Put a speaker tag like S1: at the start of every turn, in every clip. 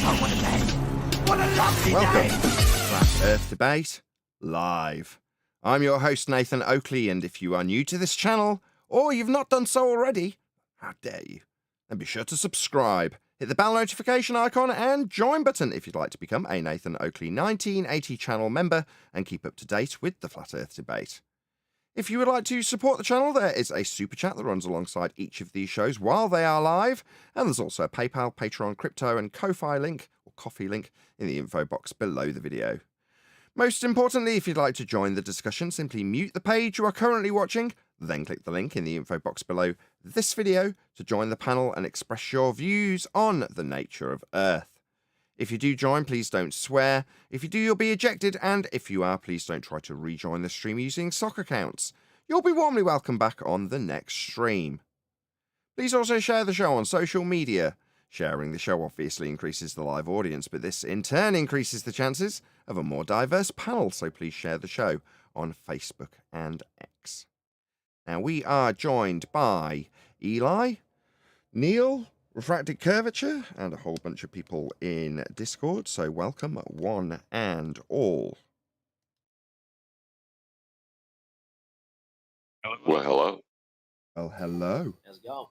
S1: What a lovely
S2: Welcome
S1: day!
S2: to Flat Earth Debate Live. I'm your host, Nathan Oakley, and if you are new to this channel, or you've not done so already, how dare you, then be sure to subscribe, hit the bell notification icon and join button if you'd like to become a Nathan Oakley 1980 channel member and keep up to date with the Flat Earth Debate. If you would like to support the channel, there is a super chat that runs alongside each of these shows while they are live, and there's also a PayPal, Patreon, crypto, and Ko-Fi link, or coffee link, in the info box below the video. Most importantly, if you'd like to join the discussion, simply mute the page you are currently watching, then click the link in the info box below this video to join the panel and express your views on the nature of Earth. If you do join, please don't swear. If you do, you'll be ejected. And if you are, please don't try to rejoin the stream using sock accounts. You'll be warmly welcome back on the next stream. Please also share the show on social media. Sharing the show obviously increases the live audience, but this in turn increases the chances of a more diverse panel. So please share the show on Facebook and X. Now we are joined by Eli, Neil, Refracted Curvature, and a whole bunch of people in Discord, so welcome one and all.
S3: Well, hello.
S2: Well, hello.
S4: How's it going?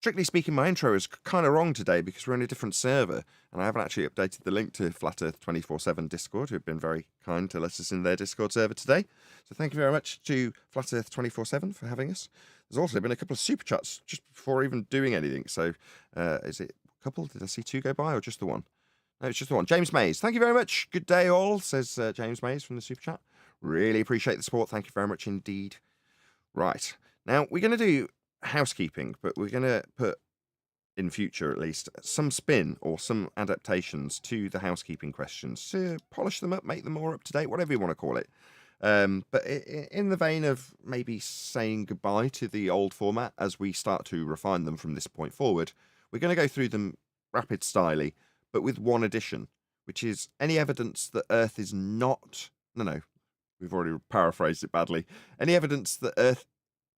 S2: Strictly speaking, my intro is kind of wrong today because we're on a different server, and I haven't actually updated the link to Flat Earth 24/7 Discord, who have been very kind to let us in their Discord server today. So thank you very much to Flat Earth 24/7 for having us. There's also been a couple of super chats just before even doing anything. So is it a couple? Did I see two go by or just the one? No, it's just the one. James Mays, thank you very much. Good day all, says James Mays from the super chat. Really appreciate the support. Thank you very much indeed. Right. Now, we're going to do housekeeping, but we're going to put, in future at least, some spin or some adaptations to the housekeeping questions to polish them up, make them more up to date, whatever you want to call it. But in the vein of maybe saying goodbye to the old format as we start to refine them from this point forward, we're going to go through them rapid styly, but with one addition, which is any evidence that Earth is not... No, we've already paraphrased it badly. Any evidence that Earth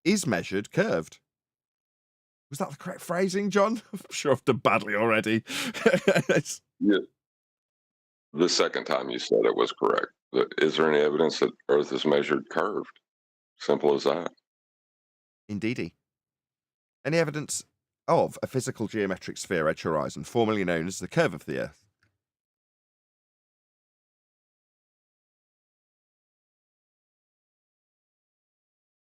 S2: is measured curved. Was that the correct phrasing, John? I'm sure I've done badly already.
S3: Yeah. The second time you said it was correct. Is there any evidence that Earth is measured curved? Simple as that.
S2: Indeedy. Any evidence of a physical geometric sphere edge horizon, formerly known as the curve of the Earth?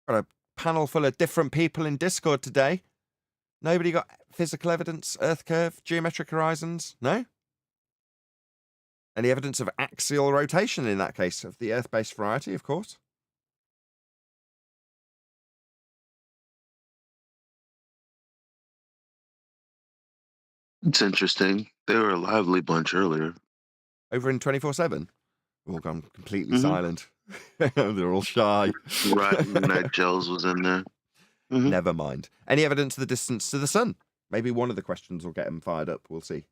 S2: Got a panel full of different people in Discord today. Nobody got physical evidence, Earth curve, geometric horizons? No? Any evidence of axial rotation in that case, of the Earth-based variety, of course?
S5: It's interesting. They were a lively bunch earlier.
S2: Over in 24/7? We've all gone completely silent. They're all shy.
S5: Right, Night Gels was in there.
S2: Never mind. Any evidence of the distance to the sun? Maybe one of the questions will get them fired up. We'll see.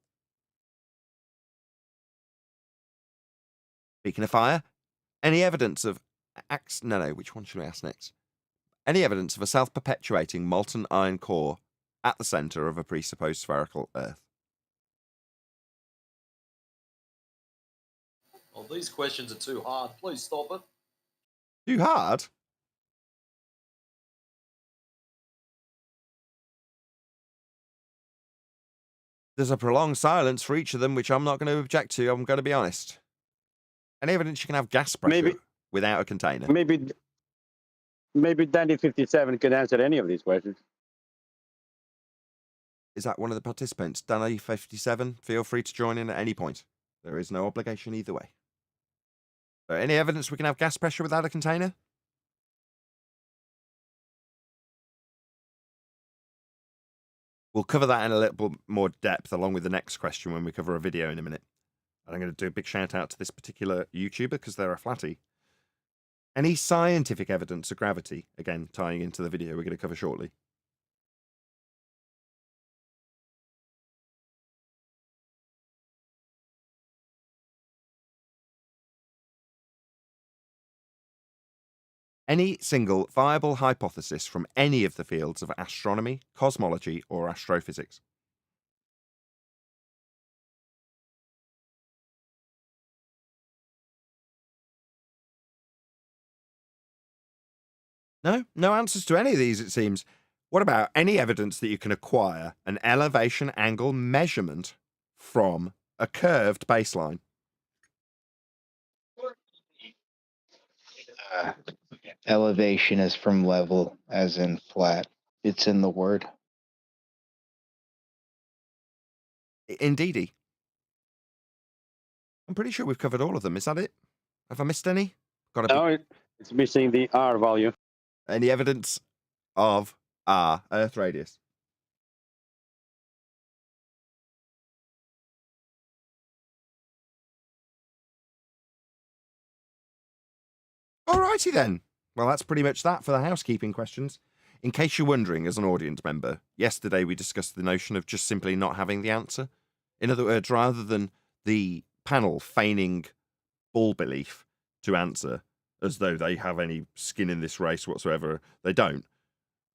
S2: Speaking of fire, any evidence of... No, which one should we ask next? Any evidence of a self-perpetuating molten iron core at the centre of a presupposed spherical Earth?
S4: Oh, these questions are too hard. Please stop it.
S2: Too hard? There's a prolonged silence for each of them, which I'm not going to object to. I'm going to be honest. Any evidence you can have gas pressure without a container?
S6: Maybe Danny 57 could answer any of these questions.
S2: Is that one of the participants? Danny 57, feel free to join in at any point. There is no obligation either way. So any evidence we can have gas pressure without a container? We'll cover that in a little bit more depth along with the next question when we cover a video in a minute. And I'm going to do a big shout out to this particular YouTuber because they're a flatty. Any scientific evidence of gravity? Again, tying into the video we're going to cover shortly. Any single viable hypothesis from any of the fields of astronomy, cosmology, or astrophysics? No, no answers to any of these, it seems. What about any evidence that you can acquire an elevation angle measurement from a curved baseline?
S1: Elevation is from level, as in flat. It's in the word.
S2: Indeedy. I'm pretty sure we've covered all of them. Is that it? Have I missed any? Got to
S6: No, it's missing the R value.
S2: be any evidence of our Earth radius? Alrighty then. Well, that's pretty much that for the housekeeping questions. In case you're wondering, as an audience member, yesterday we discussed the notion of just simply not having the answer. In other words, rather than the panel feigning bull belief to answer as though they have any skin in this race whatsoever, they don't.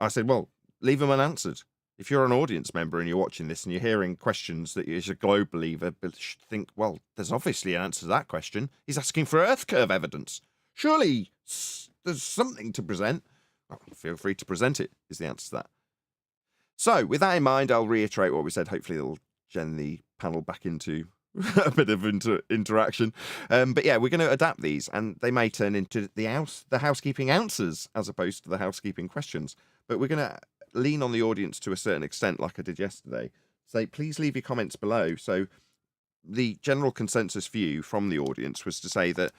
S2: I said, well, leave them unanswered. If you're an audience member and you're watching this and you're hearing questions that you as a globe believer think, well, there's obviously an answer to that question. He's asking for Earth curve evidence. Surely there's something to present. Well, feel free to present it, is the answer to that. So, with that in mind, I'll reiterate what we said. Hopefully, it'll gen the panel back into a bit of interaction. But yeah, we're going to adapt these, and they may turn into the housekeeping answers as opposed to the housekeeping questions. But we're going to lean on the audience to a certain extent, like I did yesterday. Say, please leave your comments below. So the general consensus view from the audience was to say that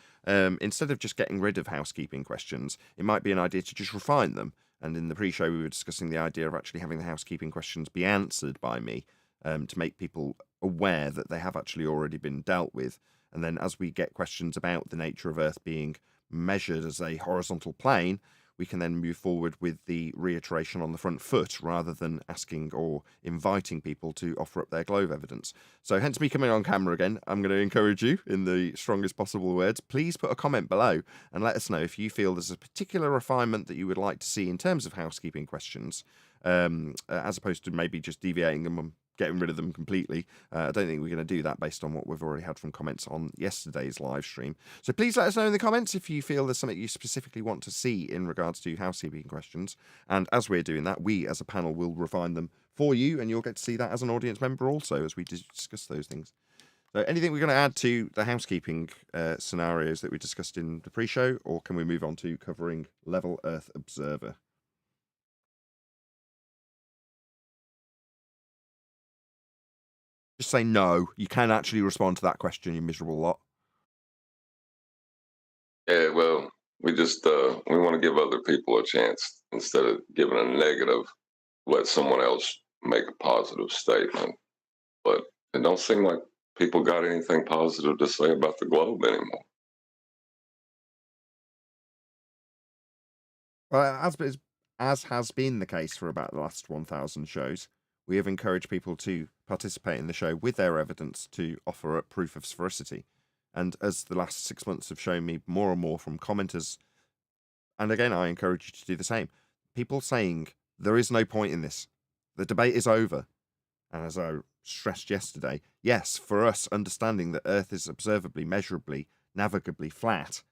S2: instead of just getting rid of housekeeping questions, it might be an idea to just refine them. And in the pre-show, we were discussing the idea of actually having the housekeeping questions be answered by me to make people aware that they have actually already been dealt with. And then as we get questions about the nature of Earth being measured as a horizontal plane, we can then move forward with the reiteration on the front foot rather than asking or inviting people to offer up their globe evidence. So hence me coming on camera again, I'm going to encourage you in the strongest possible words, please put a comment below and let us know if you feel there's a particular refinement that you would like to see in terms of housekeeping questions, as opposed to maybe just deviating them and getting rid of them completely. I don't think we're going to do that based on what we've already had from comments on yesterday's live stream. So please let us know in the comments if you feel there's something you specifically want to see in regards to housekeeping questions. And as we're doing that, we as a panel will refine them for you, and you'll get to see that as an audience member also as we discuss those things. So anything we're going to add to the housekeeping scenarios that we discussed in the pre-show, or can we move on to covering Level Earth Observer? Just say no. You can actually respond to that question, you miserable lot.
S3: Yeah, well, we just we want to give other people a chance instead of giving a negative. Let someone else make a positive statement. But it don't seem like people got anything positive to say about the globe anymore.
S2: Well, as has been the case for about the last 1,000 shows, we have encouraged people to participate in the show with their evidence to offer up proof of sphericity. And as the last 6 months have shown me more and more from commenters, and again, I encourage you to do the same, people saying there is no point in this. The debate is over. And as I stressed yesterday, yes, for us, understanding that Earth is observably, measurably, navigably flat,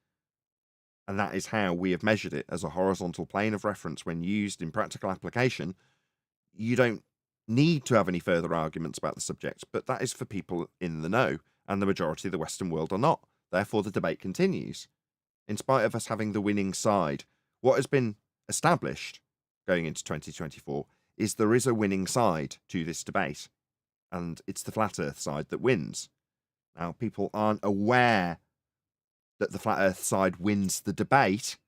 S2: and that is how we have measured it as a horizontal plane of reference when used in practical application, you don't need to have any further arguments about the subject, but that is for people in the know, and the majority of the Western world are not. Therefore, the debate continues. In spite of us having the winning side, what has been established going into 2024 is there is a winning side to this debate, and it's the flat Earth side that wins. Now, people aren't aware that the flat Earth side wins the debate,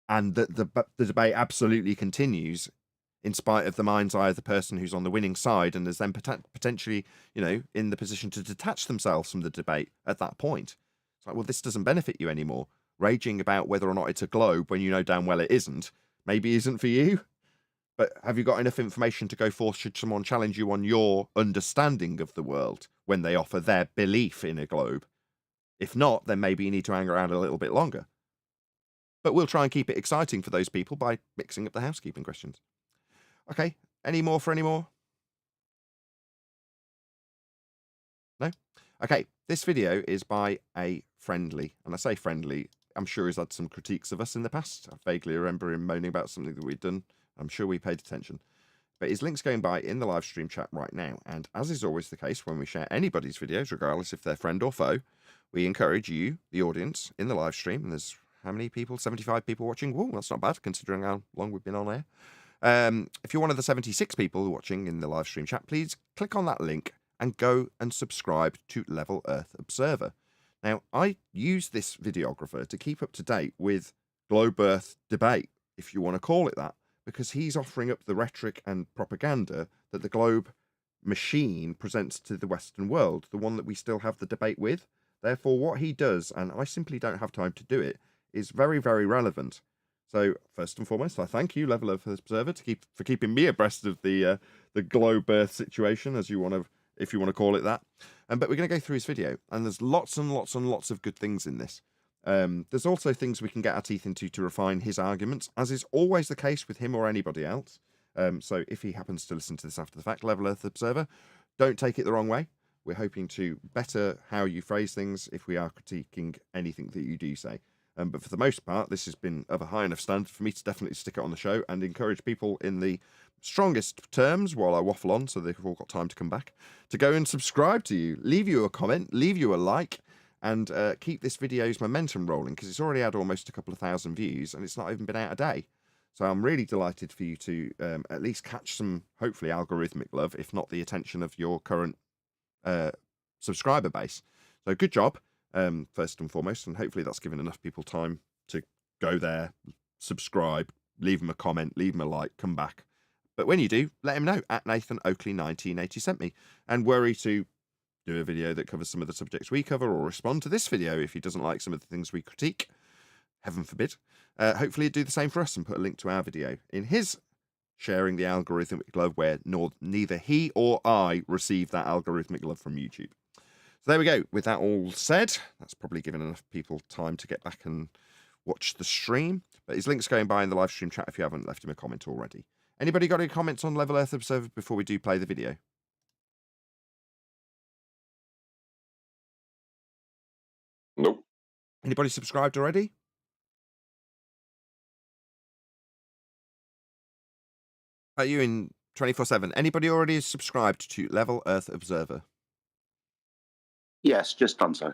S2: and that the debate absolutely continues in spite of the mind's eye of the person who's on the winning side and is then potentially, in the position to detach themselves from the debate at that point. It's like, well, this doesn't benefit you anymore. Raging about whether or not it's a globe when you know damn well it isn't, maybe isn't for you. But have you got enough information to go forth should someone challenge you on your understanding of the world when they offer their belief in a globe? If not, then maybe you need to hang around a little bit longer. But we'll try and keep it exciting for those people by mixing up the housekeeping questions. Okay, any more? No? Okay, this video is by a friendly, and I say friendly I'm sure he's had some critiques of us in the past. I vaguely remember him moaning about something that we'd done. I'm sure we paid attention. But his link's going by in the live stream chat right now. And as is always the case when we share anybody's videos, regardless if they're friend or foe, we encourage you, the audience, in the live stream. And there's how many people? 75 people watching. Whoa, that's not bad considering how long we've been on air. If you're one of the 76 people watching in the live stream chat, please click on that link and go and subscribe to Level Earth Observer. Now, I use this videographer to keep up to date with Globe Earth debate, if you want to call it that, because he's offering up the rhetoric and propaganda that the globe machine presents to the Western world, the one that we still have the debate with. Therefore, what he does, and I simply don't have time to do it, is very, very relevant. So, first and foremost, I thank you, Level Earth Observer, for keeping me abreast of the globe Earth situation, as you want to, if you want to call it that. But we're going to go through his video, and there's lots and lots and lots of good things in this. There's also things we can get our teeth into to refine his arguments, as is always the case with him or anybody else. So if he happens to listen to this after the fact, Level Earth Observer, don't take it the wrong way. We're hoping to better how you phrase things if we are critiquing anything that you do say. But for the most part, this has been of a high enough standard for me to definitely stick it on the show and encourage people in the strongest terms, while I waffle on so they've all got time to come back, to go and subscribe to you. Leave you a comment, leave you a like, and keep this video's momentum rolling, because it's already had almost a couple of thousand views and it's not even been out a day. So I'm really delighted for you to at least catch some, hopefully, algorithmic love, if not the attention of your current subscriber base. So good job, first and foremost, and hopefully that's given enough people time to go there, subscribe, leave them a comment, leave them a like, come back. But when you do, let him know, at Nathan Oakley 1980 sent me, and worry to do a video that covers some of the subjects we cover, or respond to this video if he doesn't like some of the things we critique. Heaven forbid. Hopefully he'd do the same for us and put a link to our video in his sharing the algorithmic love, where neither he or I receive that algorithmic love from YouTube. So there we go. With that all said, that's probably given enough people time to get back and watch the stream. But his link's going by in the live stream chat if you haven't left him a comment already. Anybody got any comments on Level Earth Observer before we do play the video?
S3: Nope.
S2: Anybody subscribed already? Are you in 24/7? Anybody already subscribed to Level Earth Observer?
S6: Yes, just done so.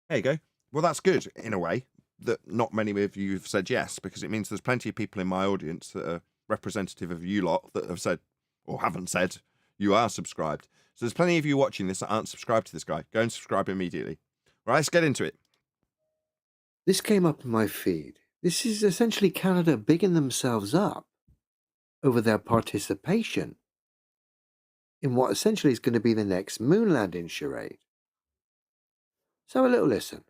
S2: There you go. Well, that's good in a way that not many of you have said yes, because it means there's plenty of people in my audience that are representative of you lot that have said, or haven't said, you are subscribed. So there's plenty of you watching this that aren't subscribed to this guy. Go and subscribe immediately. Right, let's get into it.
S7: This came up in my feed. This is essentially Canada bigging themselves up over their participation in what essentially is going to be the next moon landing charade. So a little listen.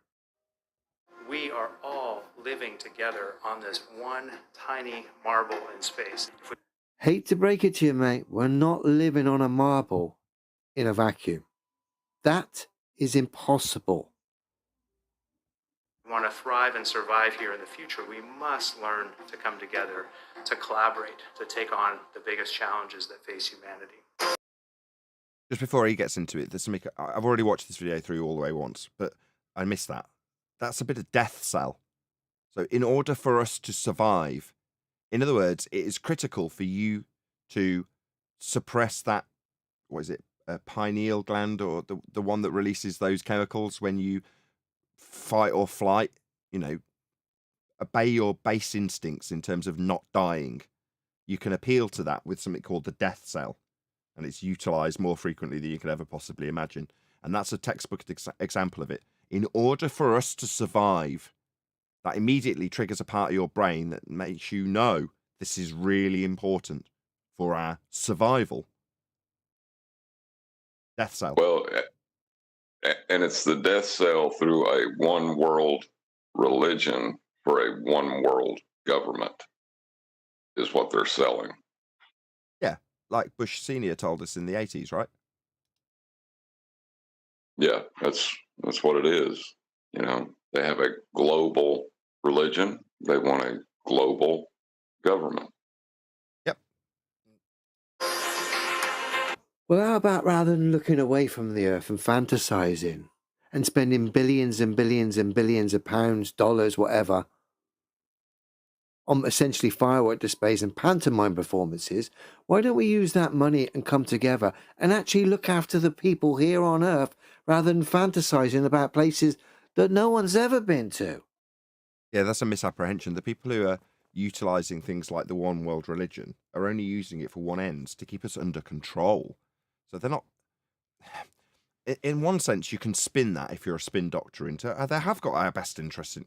S8: We are all living together on this one tiny marble in space.
S7: Hate to break it to you, mate, we're not living on a marble in a vacuum. That is impossible.
S8: We want to thrive and survive here in the future. We must learn to come together, to collaborate, to take on the biggest challenges that face humanity.
S2: Just before he gets into it, there's something, I've already watched this video through all the way once, but I missed that. That's a bit of death cell. So in order for us to survive, in other words, it is critical for you to suppress that, what is it, pineal gland, or the one that releases those chemicals when you fight or flight, you know, obey your base instincts in terms of not dying. You can appeal to that with something called the death cell, and it's utilized more frequently than you could ever possibly imagine. And that's a textbook example of it. In order for us to survive, that immediately triggers a part of your brain that makes you know this is really important for our survival. Death cell.
S3: Well, and it's the death cell through a one world religion for a one world government is what they're selling.
S2: Yeah, like Bush Sr. told us in the 80s, right?
S3: Yeah, that's what it is. You know, they have a global religion. They want a global government.
S2: Yep.
S7: Well, how about rather than looking away from the Earth and fantasizing and spending billions and billions and billions of pounds, dollars, whatever, on essentially firework displays and pantomime performances, why don't we use that money and come together and actually look after the people here on Earth rather than fantasizing about places that no one's ever been to?
S2: Yeah, that's a misapprehension. The people who are utilizing things like the one world religion are only using it for one end, to keep us under control. So they're not... In one sense, you can spin that if you're a spin doctor into... They have got our best interests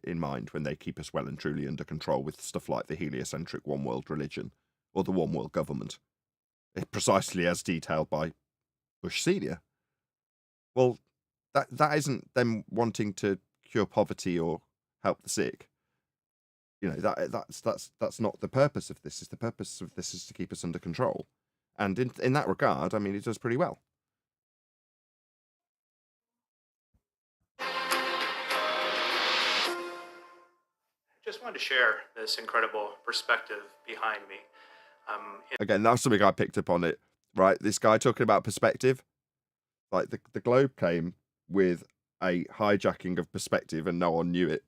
S2: in mind when they keep us well and truly under control with stuff like the heliocentric one world religion or the one world government, precisely as detailed by Bush Senior. Well, that isn't them wanting to cure poverty or help the sick. You know, that's not the purpose of this. The purpose of this is to keep us under control, and in that regard, I mean, it does pretty well.
S8: Just wanted to share this incredible perspective behind me.
S2: Again, that's something I picked up on it, right? This guy talking about perspective, like the Globe came with a hijacking of perspective and no one knew it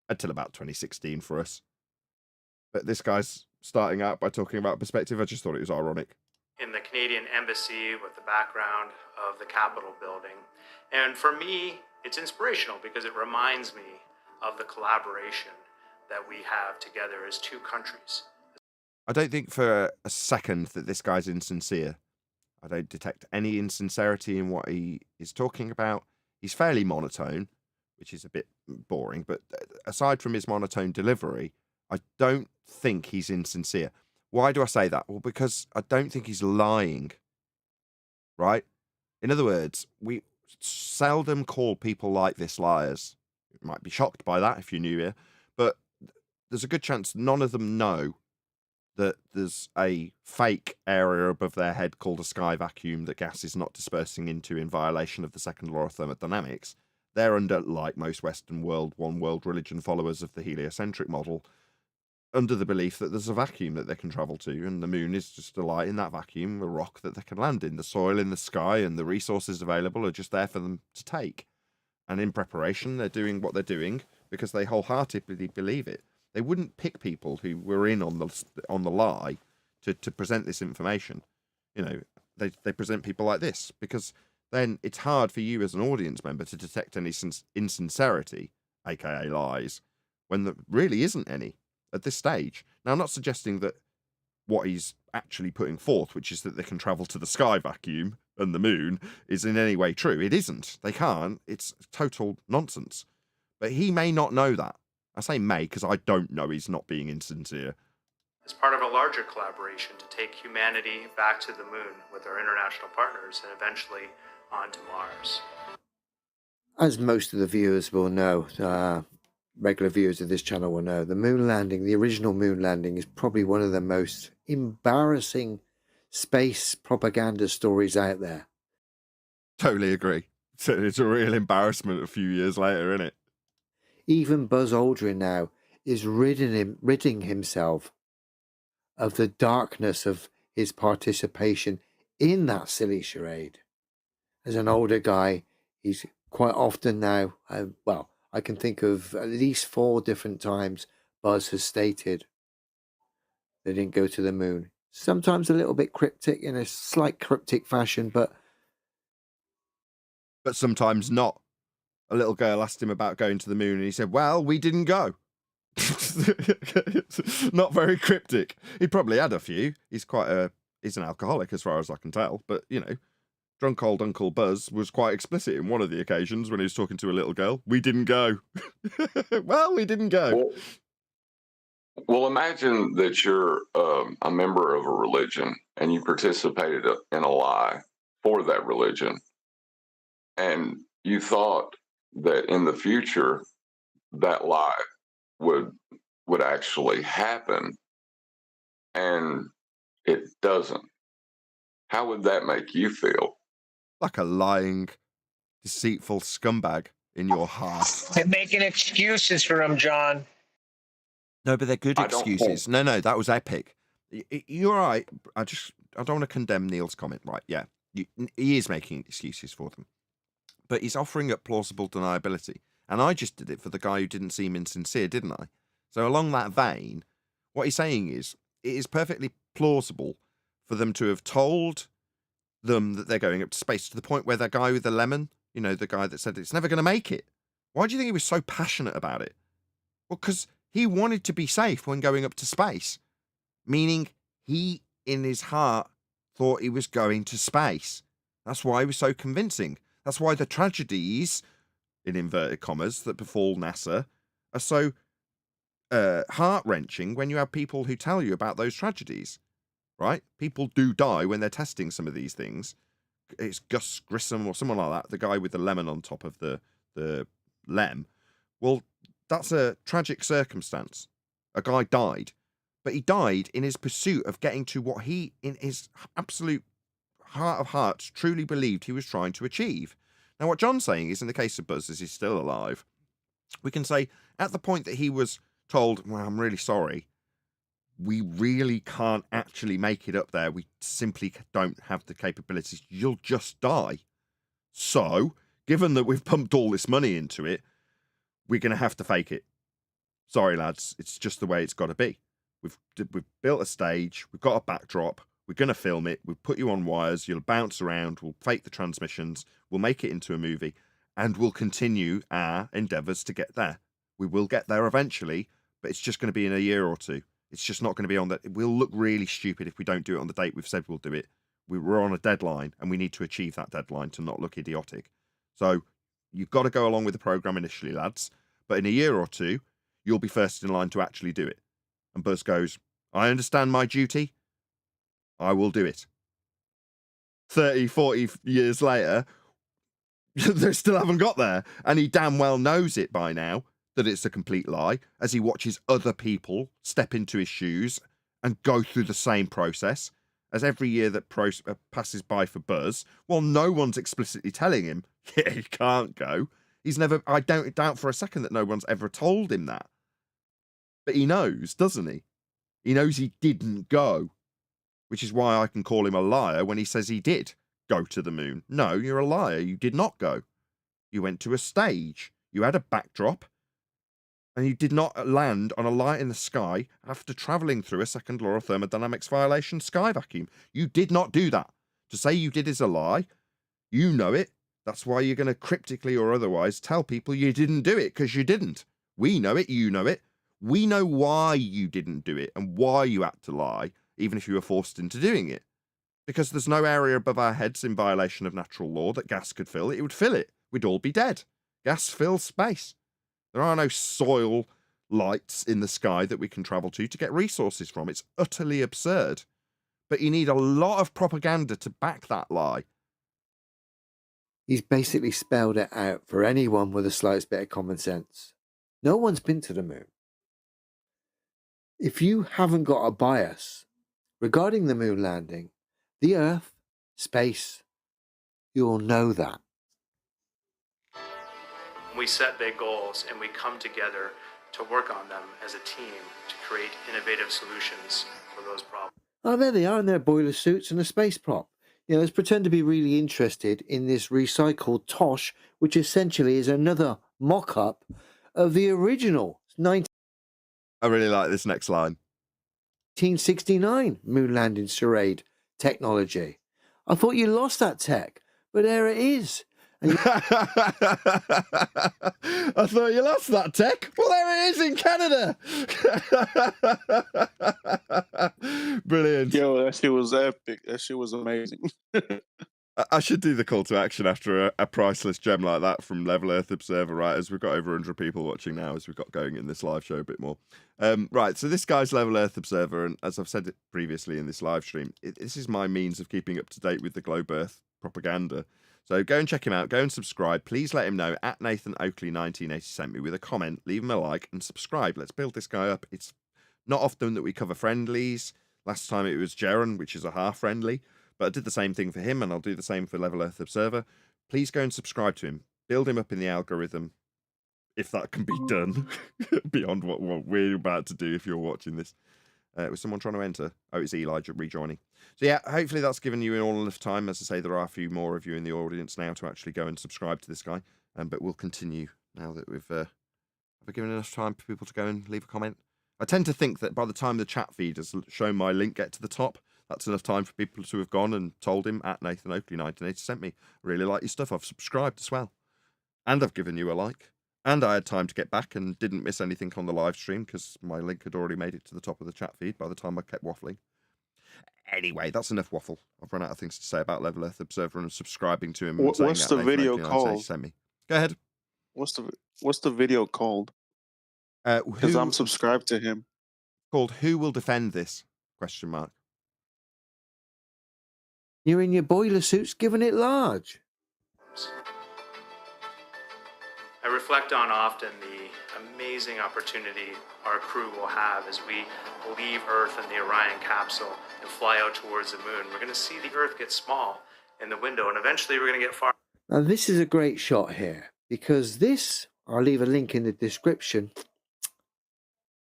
S2: until about 2016 for us. But this guy's starting out by talking about perspective. I just thought it was ironic.
S8: In the Canadian Embassy with the background of the Capitol building. And for me, it's inspirational because it reminds me of the collaboration that we have together as two countries.
S2: I don't think for a second that this guy's insincere. I don't detect any insincerity in what he is talking about. He's fairly monotone, which is a bit boring, but aside from his monotone delivery, I don't think he's insincere. Why do I say that? Well, because I don't think he's lying, right? In other words, we seldom call people like this liars. You might be shocked by that if you're new here, but there's a good chance none of them know that there's a fake area above their head called a sky vacuum that gas is not dispersing into in violation of the second law of thermodynamics. They're under, like most Western world, one world religion followers of the heliocentric model, under the belief that there's a vacuum that they can travel to, and the moon is just a light in that vacuum, a rock that they can land in. The soil in the sky and the resources available are just there for them to take. And in preparation, they're doing what they're doing because they wholeheartedly believe it. They wouldn't pick people who were in on the lie to present this information. You know, they present people like this because then it's hard for you as an audience member to detect any insincerity, aka lies, when there really isn't any at this stage. Now, I'm not suggesting that what he's actually putting forth, which is that they can travel to the sky vacuum and the moon, is in any way true. It isn't. They can't. It's total nonsense. But he may not know that. I say may because I don't know he's not being insincere.
S8: As part of a larger collaboration to take humanity back to the moon with our international partners and eventually onto Mars.
S7: As most of the viewers will know, regular viewers of this channel will know, the moon landing, the original moon landing, is probably one of the most embarrassing space propaganda stories out there.
S2: Totally agree. It's a real embarrassment a few years later, isn't it?
S7: Even Buzz Aldrin now is ridding himself of the darkness of his participation in that silly charade. As an older guy, he's quite often now, I can think of at least 4 different times Buzz has stated they didn't go to the moon. Sometimes a little bit cryptic, in a slight cryptic fashion, but
S2: sometimes not. A little girl asked him about going to the moon and he said, well, we didn't go. Not very cryptic. He probably had a few. He's an alcoholic as far as I can tell, but you know, drunk old Uncle Buzz was quite explicit in one of the occasions when he was talking to a little girl. We didn't go. Well, we didn't go.
S3: Well, imagine that you're a member of a religion and you participated in a lie for that religion. And you thought that in the future, that lie would actually happen. And it doesn't. How would that make you feel?
S2: Like a lying, deceitful scumbag in your heart.
S9: They're making excuses for him, John.
S2: No, but they're good excuses. No, that was epic. You're right. I don't want to condemn Neil's comment, right? Yeah, he is making excuses for them. But he's offering up plausible deniability. And I just did it for the guy who didn't seem insincere, didn't I? So along that vein, what he's saying is, it is perfectly plausible for them to have told them that they're going up to space, to the point where that guy with the lemon, you know, the guy that said it's never going to make it. Why do you think he was so passionate about it? Well, because he wanted to be safe when going up to space, meaning he, in his heart, thought he was going to space. That's why he was so convincing. That's why the tragedies, in inverted commas, that befall NASA are so heart-wrenching when you have people who tell you about those tragedies, right? People do die when they're testing some of these things. It's Gus Grissom or someone like that, the guy with the lemon on top of the lem. Well, that's a tragic circumstance. A guy died, but he died in his pursuit of getting to what he, in his absolute heart of hearts, truly believed he was trying to achieve. Now, what John's saying is, in the case of Buzz, as he's still alive, we can say, at the point that he was told, well, I'm really sorry, we really can't actually make it up there. We simply don't have the capabilities. You'll just die. So, given that we've pumped all this money into it, we're going to have to fake it. Sorry, lads. It's just the way it's got to be. We've built a stage. We've got a backdrop. We're going to film it. We'll put you on wires. You'll bounce around. We'll fake the transmissions. We'll make it into a movie. And we'll continue our endeavours to get there. We will get there eventually, but it's just going to be in a year or two. It's just not going to be on that. We'll look really stupid if we don't do it on the date we've said we'll do it. We're on a deadline, and we need to achieve that deadline to not look idiotic. So you've got to go along with the programme initially, lads. But in a year or two, you'll be first in line to actually do it. And Buzz goes, I understand my duty. I will do it. 30, 40 years later, they still haven't got there. And he damn well knows it by now, that it's a complete lie, as he watches other people step into his shoes and go through the same process. As every year that passes by for Buzz, well, no one's explicitly telling him, yeah, he can't go. He's never, I don't doubt for a second that no one's ever told him that. But he knows, doesn't he? He knows he didn't go, which is why I can call him a liar when he says he did go to the moon. No, you're a liar. You did not go. You went to a stage. You had a backdrop. And you did not land on a light in the sky after travelling through a second law of thermodynamics violation sky vacuum. You did not do that. To say you did is a lie. You know it. That's why you're going to cryptically or otherwise tell people you didn't do it, because you didn't. We know it. You know it. We know why you didn't do it and why you had to lie, even if you were forced into doing it. Because there's no area above our heads in violation of natural law that gas could fill. It would fill it. We'd all be dead. Gas fills space. There are no soil lights in the sky that we can travel to get resources from. It's utterly absurd. But you need a lot of propaganda to back that lie.
S7: He's basically spelled it out for anyone with the slightest bit of common sense. No one's been to the moon. If you haven't got a bias regarding the moon landing, the Earth, space, you'll know that.
S8: We set big goals and we come together to work on them as a team to create innovative solutions for those problems.
S7: Oh, there they are in their boiler suits and a space prop. You know, let's pretend to be really interested in this recycled tosh, which essentially is another mock-up of the original
S2: I really like this next line.
S7: 1969 moon landing charade technology. I thought you lost that tech, but there it is.
S2: I thought you lost that tech. Well, there it is in Canada. Brilliant.
S10: Yo, that shit was epic. That shit was amazing.
S2: I should do the call to action after a priceless gem like that from Level Earth Observer, right? As we've got over 100 people watching now, as we've got going in this live show a bit more. Right, so this guy's Level Earth Observer, and as I've said it previously in this live stream, this is my means of keeping up to date with the Globe Earth propaganda. So go and check him out, go and subscribe. Please let him know at Nathan Oakley 1980 sent me with a comment, leave him a like and subscribe. Let's build this guy up. It's not often that we cover friendlies. Last time it was Jaron, which is a half friendly, but I did the same thing for him and I'll do the same for Level Earth Observer. Please go and subscribe to him. Build him up in the algorithm, if that can be done, beyond what we're about to do if you're watching this. Was someone trying to enter? Oh, it's Eli rejoining. So yeah, hopefully that's given you all enough time. As I say, there are a few more of you in the audience now to actually go and subscribe to this guy. But we'll continue now that we've given enough time for people to go and leave a comment. I tend to think that by the time the chat feed has shown my link get to the top, that's enough time for people to have gone and told him at Nathan Oakley 1980 sent me. Really like your stuff. I've subscribed as well. And I've given you a like. And I had time to get back and didn't miss anything on the live stream because my link had already made it to the top of the chat feed by the time I kept waffling. Anyway, that's enough waffle. I've run out of things to say about Level Earth Observer and subscribing to him. And saying
S10: What's the video called?
S2: Send me. Go ahead.
S10: What's the video called? Because I'm subscribed to him.
S2: Called Who Will Defend This? Question mark.
S7: You're in your boiler suits giving it large.
S8: I reflect on often the amazing opportunity our crew will have as we leave Earth in the Orion capsule and fly out towards the moon. We're going to see the Earth get small in the window, and eventually we're going to get far.
S7: Now, this is a great shot here, because this, I'll leave a link in the description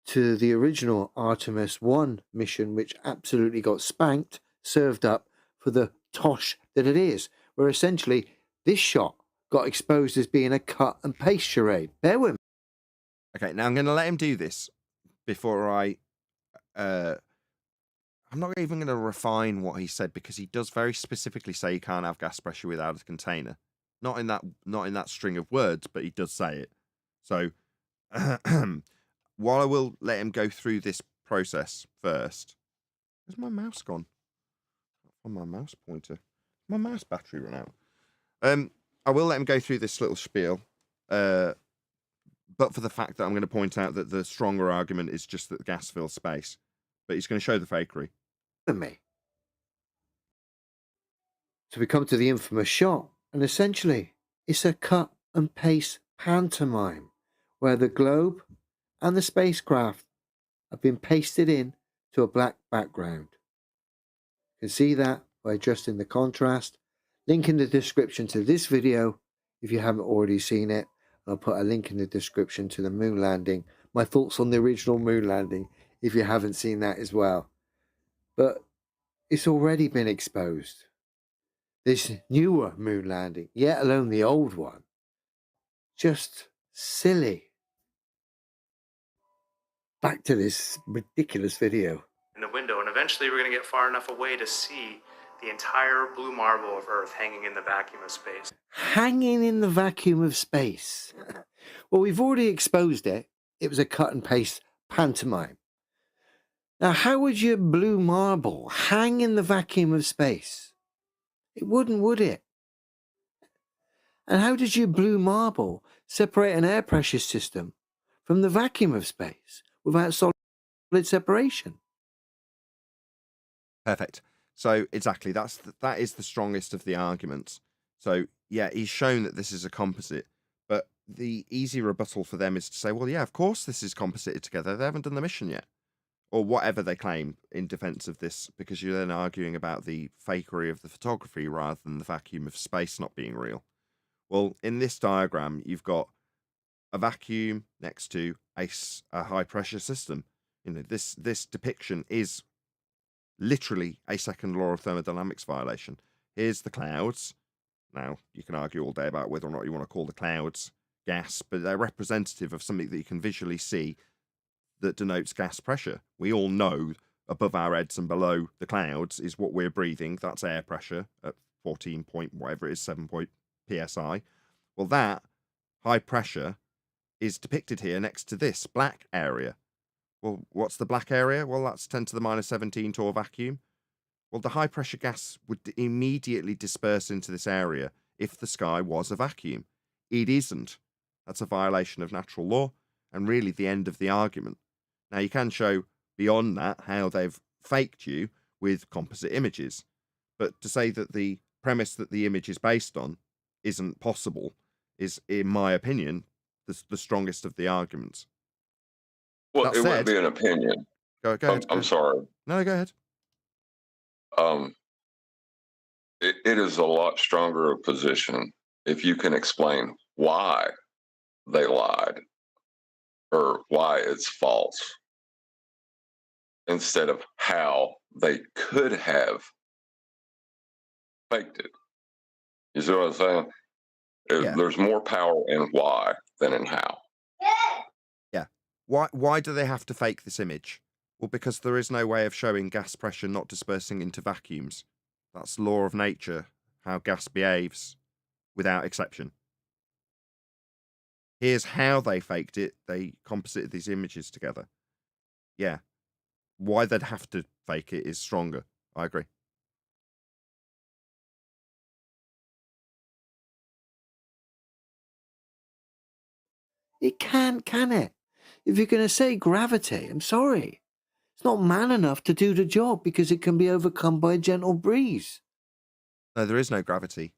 S7: to the original Artemis 1 mission, which absolutely got spanked, served up for the tosh that it is, where essentially this shot got exposed as being a cut and paste charade. Bear with me.
S2: Okay, now I'm going to let him do this before I'm not even going to refine what he said, because he does very specifically say you can't have gas pressure without a container. Not in that string of words, but he does say it. So while I will let him go through this process first. Where's my mouse gone? On my mouse pointer. My mouse battery ran out. I will let him go through this little spiel, but for the fact that I'm going to point out that the stronger argument is just that the gas fills space. But he's going to show the fakery.
S7: Me. So we come to the infamous shot, and essentially it's a cut and paste pantomime where the globe and the spacecraft have been pasted in to a black background. You can see that by adjusting the contrast. Link in the description to this video if you haven't already seen it. I'll put a link in the description to the moon landing. My thoughts on the original moon landing if you haven't seen that as well. But it's already been exposed. This newer moon landing, yet alone the old one, just silly. Back to this ridiculous video.
S8: In the window, and eventually we're going to get far enough away to see the entire blue marble of Earth hanging in the vacuum of space.
S7: Hanging in the vacuum of space. Well, we've already exposed it. It was a cut and paste pantomime. Now, how would your blue marble hang in the vacuum of space? It wouldn't, would it? And how does your blue marble separate an air pressure system from the vacuum of space without solid separation?
S2: Perfect. So exactly, that is the strongest of the arguments. So yeah, he's shown that this is a composite, but the easy rebuttal for them is to say, well, yeah, of course this is composited together. They haven't done the mission yet, or whatever they claim in defense of this, because you're then arguing about the fakery of the photography rather than the vacuum of space not being real. Well, in this diagram, you've got a vacuum next to a high pressure system. You know, this depiction is literally a second law of thermodynamics violation. Here's the clouds. Now, you can argue all day about whether or not you want to call the clouds gas, but they're representative of something that you can visually see that denotes gas pressure. We all know above our heads and below the clouds is what we're breathing. That's air pressure at 14 point whatever it is, 7 point psi. Well, that high pressure is depicted here next to this black area. Well, what's the black area? Well, that's 10 to the minus 17 torr vacuum. Well, the high pressure gas would immediately disperse into this area if the sky was a vacuum. It isn't. That's a violation of natural law and really the end of the argument. Now, you can show beyond that how they've faked you with composite images. But to say that the premise that the image is based on isn't possible is, in my opinion, the strongest of the arguments.
S3: Well,
S2: That
S3: it
S2: said-
S3: wouldn't be an opinion.
S2: Go ahead.
S3: I'm sorry.
S2: No, go ahead.
S3: It is a lot stronger a position if you can explain why they lied or why it's false. instead of how they could have faked it. You see what I'm saying?
S2: Yeah.
S3: There's more power in why than in how.
S2: Yeah. Why do they have to fake this image? Well, because there is no way of showing gas pressure not dispersing into vacuums. That's law of nature, how gas behaves, without exception. Here's how they faked it. They composited these images together. Yeah. Why they'd have to fake it is stronger. I agree.
S7: It can't, can it? If you're going to say gravity, I'm sorry. It's not man enough to do the job because it can be overcome by a gentle breeze.
S2: No, there is no gravity.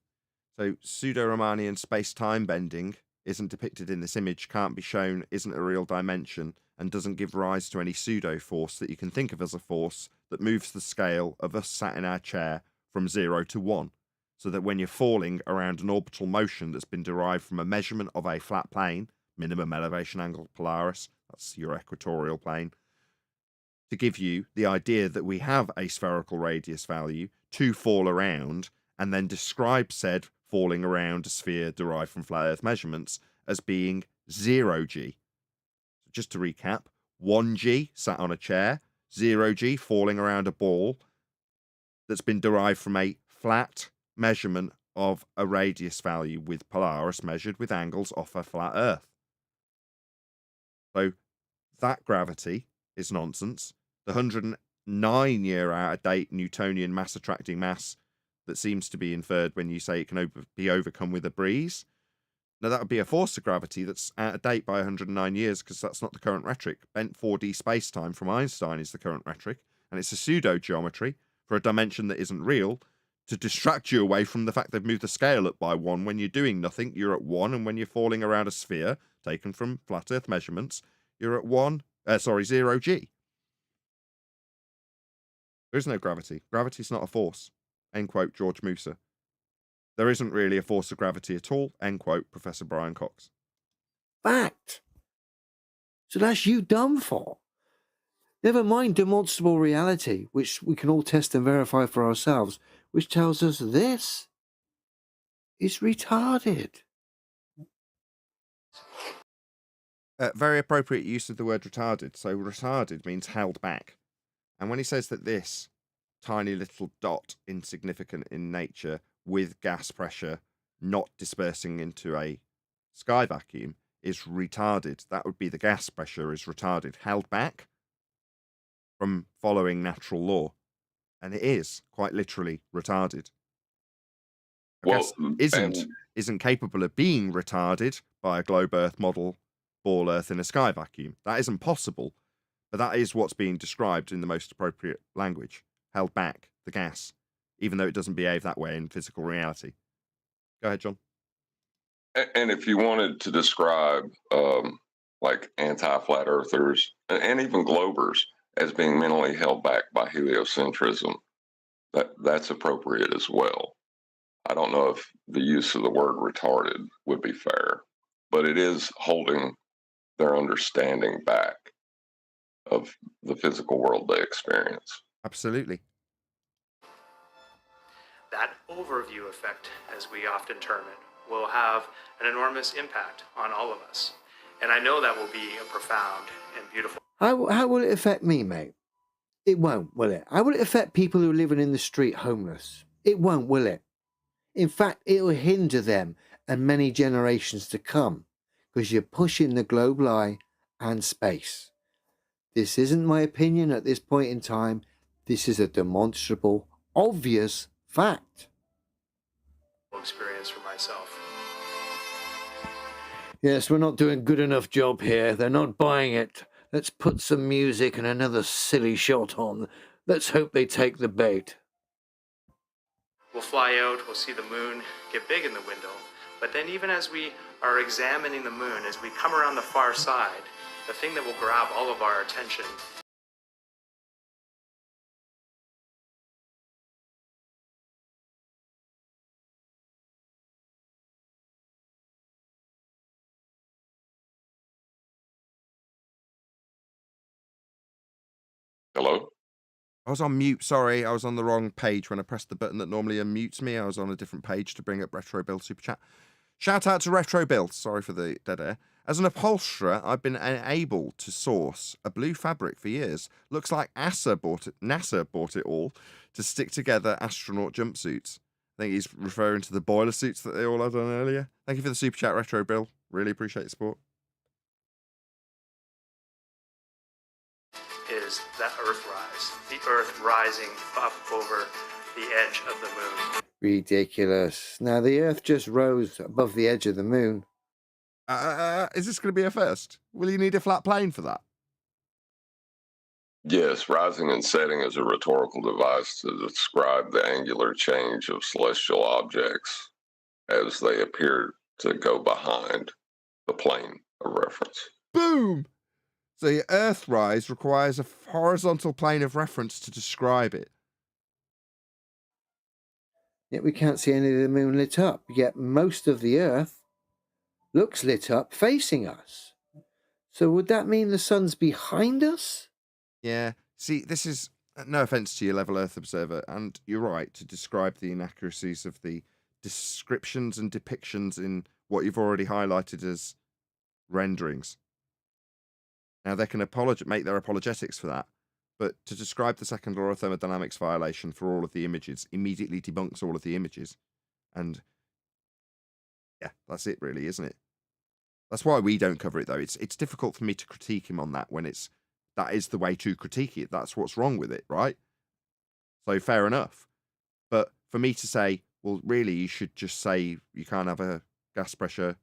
S2: So pseudo-Riemannian space-time bending isn't depicted in this image, can't be shown, isn't a real dimension, and doesn't give rise to any pseudo-force that you can think of as a force that moves the scale of us sat in our chair from 0 to 1. So that when you're falling around an orbital motion that's been derived from a measurement of a flat plane, minimum elevation angle Polaris, that's your equatorial plane, to give you the idea that we have a spherical radius value to fall around, and then describe said falling around a sphere derived from flat Earth measurements as being 0g. So just to recap, 1g sat on a chair, 0g falling around a ball that's been derived from a flat measurement of a radius value with Polaris measured with angles off a flat Earth. So that gravity is nonsense. The 109-year out-of-date Newtonian mass-attracting mass that seems to be inferred when you say it can be overcome with a breeze. Now, that would be a force of gravity that's out of date by 109 years because that's not the current rhetoric. Bent 4D space-time from Einstein is the current rhetoric, and it's a pseudo-geometry for a dimension that isn't real to distract you away from the fact they've moved the scale up by 1. When you're doing nothing, you're at 1, and when you're falling around a sphere taken from flat Earth measurements, you're at 0g. There is no gravity. Gravity's not a force. End quote, George Musa. There isn't really a force of gravity at all. End quote, Professor Brian Cox.
S7: Fact. So that's you done for. Never mind demonstrable reality, which we can all test and verify for ourselves, which tells us this is retarded.
S2: Very appropriate use of the word retarded. So retarded means held back. And when he says that this tiny little dot, insignificant in nature, with gas pressure not dispersing into a sky vacuum, is retarded, that would be the gas pressure is retarded, held back from following natural law. And it is quite literally retarded. Gas isn't capable of being retarded by a globe Earth model ball Earth in a sky vacuum. That isn't possible, but that is what's being described in the most appropriate language. Held back, the gas, even though it doesn't behave that way in physical reality. Go ahead, John.
S3: And if you wanted to describe like anti-flat earthers and even globers as being mentally held back by heliocentrism, that's appropriate as well. I don't know if the use of the word retarded would be fair, but it is holding their understanding back of the physical world they experience.
S2: Absolutely.
S8: That overview effect, as we often term it, will have an enormous impact on all of us. And I know that will be a profound and beautiful.
S7: How will it affect me, mate? It won't, will it? How will it affect people who are living in the street homeless? It won't, will it? In fact, it will hinder them and many generations to come because you're pushing the global eye and space. This isn't my opinion at this point in time. This is a demonstrable, obvious fact.
S8: Experience for myself.
S7: Yes, we're not doing a good enough job here. They're not buying it. Let's put some music and another silly shot on. Let's hope they take the bait.
S8: We'll fly out, we'll see the moon get big in the window, but then even as we are examining the moon, as we come around the far side, the thing that will grab all of our attention
S3: Hello?
S2: I was on mute, sorry. I was on the wrong page when I pressed the button that normally unmutes me. I was on a different page to bring up Retro Bill Super Chat. Shout out to Retro Bill. Sorry for the dead air. As an upholsterer, I've been unable to source a blue fabric for years. Looks like NASA bought it all to stick together astronaut jumpsuits. I think he's referring to the boiler suits that they all had on earlier. Thank you for the Super Chat, Retro Bill. Really appreciate the support.
S8: Is that Earthrise, the Earth rising up over the edge of the moon.
S7: Ridiculous. Now, the Earth just rose above the edge of the moon.
S2: Is this going to be a first? Will you need a flat plane for that?
S3: Yes, rising and setting is a rhetorical device to describe the angular change of celestial objects as they appear to go behind the plane of reference.
S2: Boom! So your Earthrise requires a horizontal plane of reference to describe it.
S7: Yet we can't see any of the moon lit up, yet most of the Earth looks lit up facing us. So would that mean the sun's behind us?
S2: Yeah. See, this is, no offence to you, Level Earth Observer, and you're right to describe the inaccuracies of the descriptions and depictions in what you've already highlighted as renderings. Now, they can make their apologetics for that, but to describe the second law of thermodynamics violation for all of the images immediately debunks all of the images. And yeah, that's it really, isn't it? That's why we don't cover it, though. It's difficult for me to critique him on that when that is the way to critique it. That's what's wrong with it, right? So fair enough. But for me to say, well, really, you should just say you can't have a gas pressure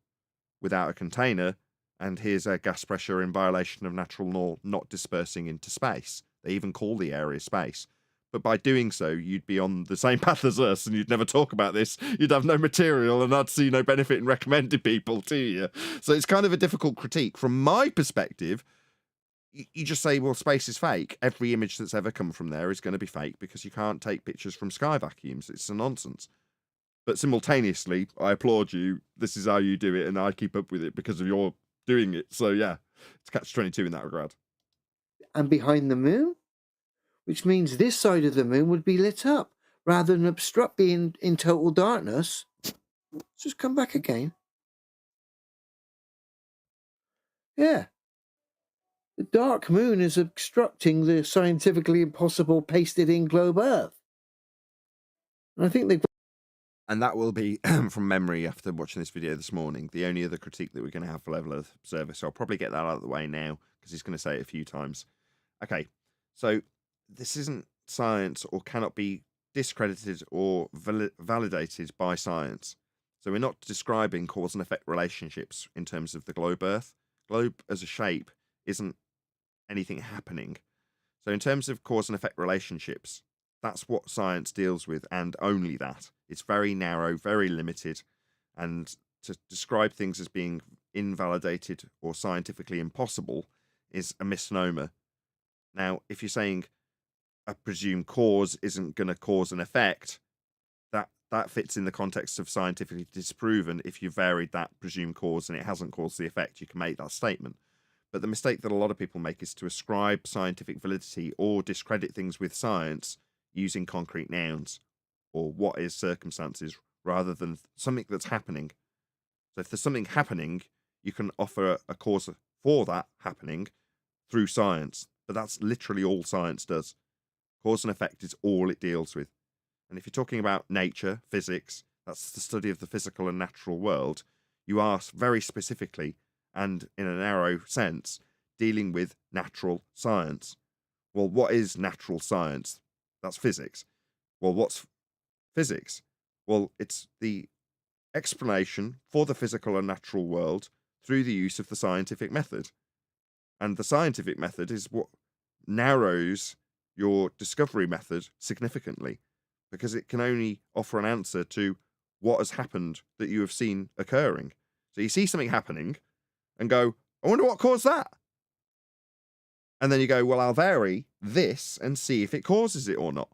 S2: without a container, and here's a gas pressure in violation of natural law not dispersing into space. They even call the area space. But by doing so, you'd be on the same path as us, and you'd never talk about this. You'd have no material, and I'd see no benefit in recommending people to you. So it's kind of a difficult critique. From my perspective, you just say, well, space is fake. Every image that's ever come from there is going to be fake because you can't take pictures from sky vacuums. It's a nonsense. But simultaneously, I applaud you. This is how you do it, and I keep up with it because of your doing it. So yeah, it's catch-22 in that regard.
S7: And behind the moon? Which means this side of the moon would be lit up rather than obstruct being in total darkness. Just come back again. Yeah. The dark moon is obstructing the scientifically impossible pasted in globe Earth. And I think they've...
S2: And that will be, from memory after watching this video this morning, the only other critique that we're going to have for Level Earth Observer. So I'll probably get that out of the way now because he's going to say it a few times. Okay, so this isn't science or cannot be discredited or validated by science. So we're not describing cause and effect relationships in terms of the globe Earth. Globe as a shape isn't anything happening. So in terms of cause and effect relationships, that's what science deals with, and only that. It's very narrow, very limited, and to describe things as being invalidated or scientifically impossible is a misnomer. Now, if you're saying a presumed cause isn't going to cause an effect, that fits in the context of scientifically disproven. If you varied that presumed cause and it hasn't caused the effect, you can make that statement. But the mistake that a lot of people make is to ascribe scientific validity or discredit things with science using concrete nouns or what is circumstances rather than something that's happening. So if there's something happening, you can offer a cause for that happening through science. But that's literally all science does. Cause and effect is all it deals with. And if you're talking about nature, physics, that's the study of the physical and natural world, you are very specifically and in a narrow sense dealing with natural science. Well, what is natural science? That's physics. Well, what's physics? Well, it's the explanation for the physical and natural world through the use of the scientific method. And the scientific method is what narrows your discovery method significantly, because it can only offer an answer to what has happened that you have seen occurring. So you see something happening and go, I wonder what caused that. And then you go, well, I'll vary this and see if it causes it or not.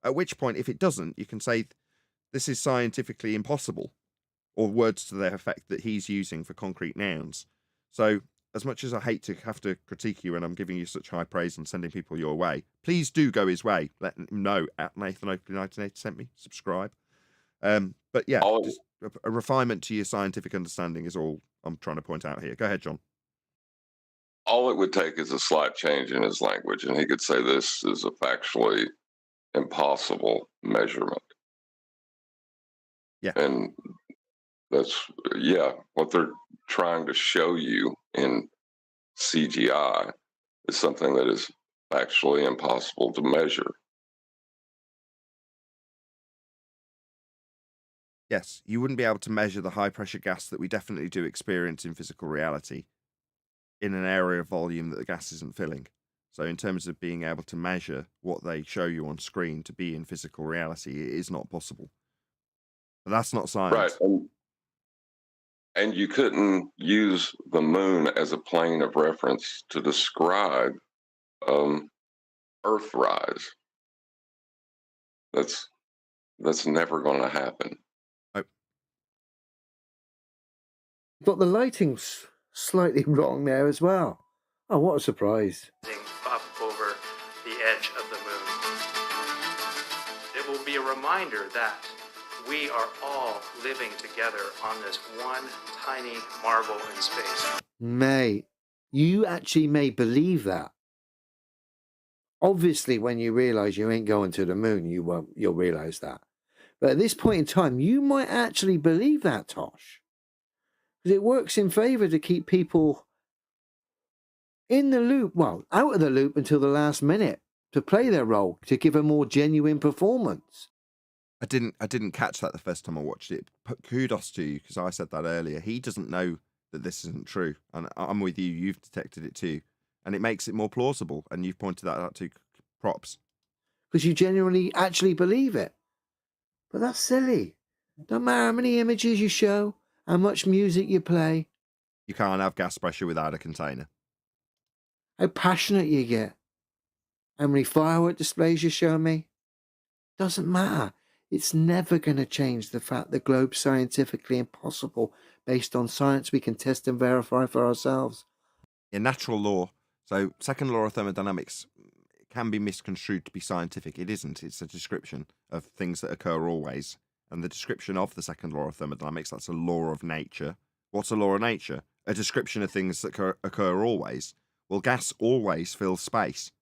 S2: At which point, if it doesn't, you can say, this is scientifically impossible, or words to the effect that he's using for concrete nouns. So as much as I hate to have to critique you and I'm giving you such high praise and sending people your way, please do go his way. Let him know at Nathan Oakley 1980 sent me. Subscribe. But yeah, just a refinement to your scientific understanding is all I'm trying to point out here. Go ahead, John.
S3: All it would take is a slight change in his language, and he could say this is a factually impossible measurement.
S2: Yeah.
S3: And that's, what they're trying to show you in CGI is something that is actually impossible to measure.
S2: Yes, you wouldn't be able to measure the high pressure gas that we definitely do experience in physical reality in an area of volume that the gas isn't filling. So in terms of being able to measure what they show you on screen to be in physical reality, it is not possible. But that's not science.
S3: Right. And you couldn't use the moon as a plane of reference to describe Earthrise. That's never going to happen.
S7: But the lighting's slightly wrong there as well. Oh, what a surprise.
S8: Up over the edge of the moon. It will be a reminder that we are all living together on this one tiny marble in space.
S7: Mate, you actually may believe that. Obviously, when you realise you ain't going to the moon, you'll realise that. But at this point in time, you might actually believe that, Tosh. Because it works in favour to keep people in the loop, well, out of the loop until the last minute, to play their role, to give a more genuine performance.
S2: I didn't catch that the first time I watched it. But kudos to you, because I said that earlier. He doesn't know that this isn't true. And I'm with you. You've detected it too. And it makes it more plausible. And you've pointed that out too. Props.
S7: Because you genuinely actually believe it. But that's silly. Don't matter how many images you show, how much music you play.
S2: You can't have gas pressure without a container.
S7: How passionate you get. How many firework displays you show me. Doesn't matter. It's never going to change the fact the globe's scientifically impossible based on science we can test and verify for ourselves.
S2: In natural law, so second law of thermodynamics can be misconstrued to be scientific. It isn't. It's a description of things that occur always. And the description of the second law of thermodynamics, that's a law of nature. What's a law of nature? A description of things that occur always. Well, gas always fills space.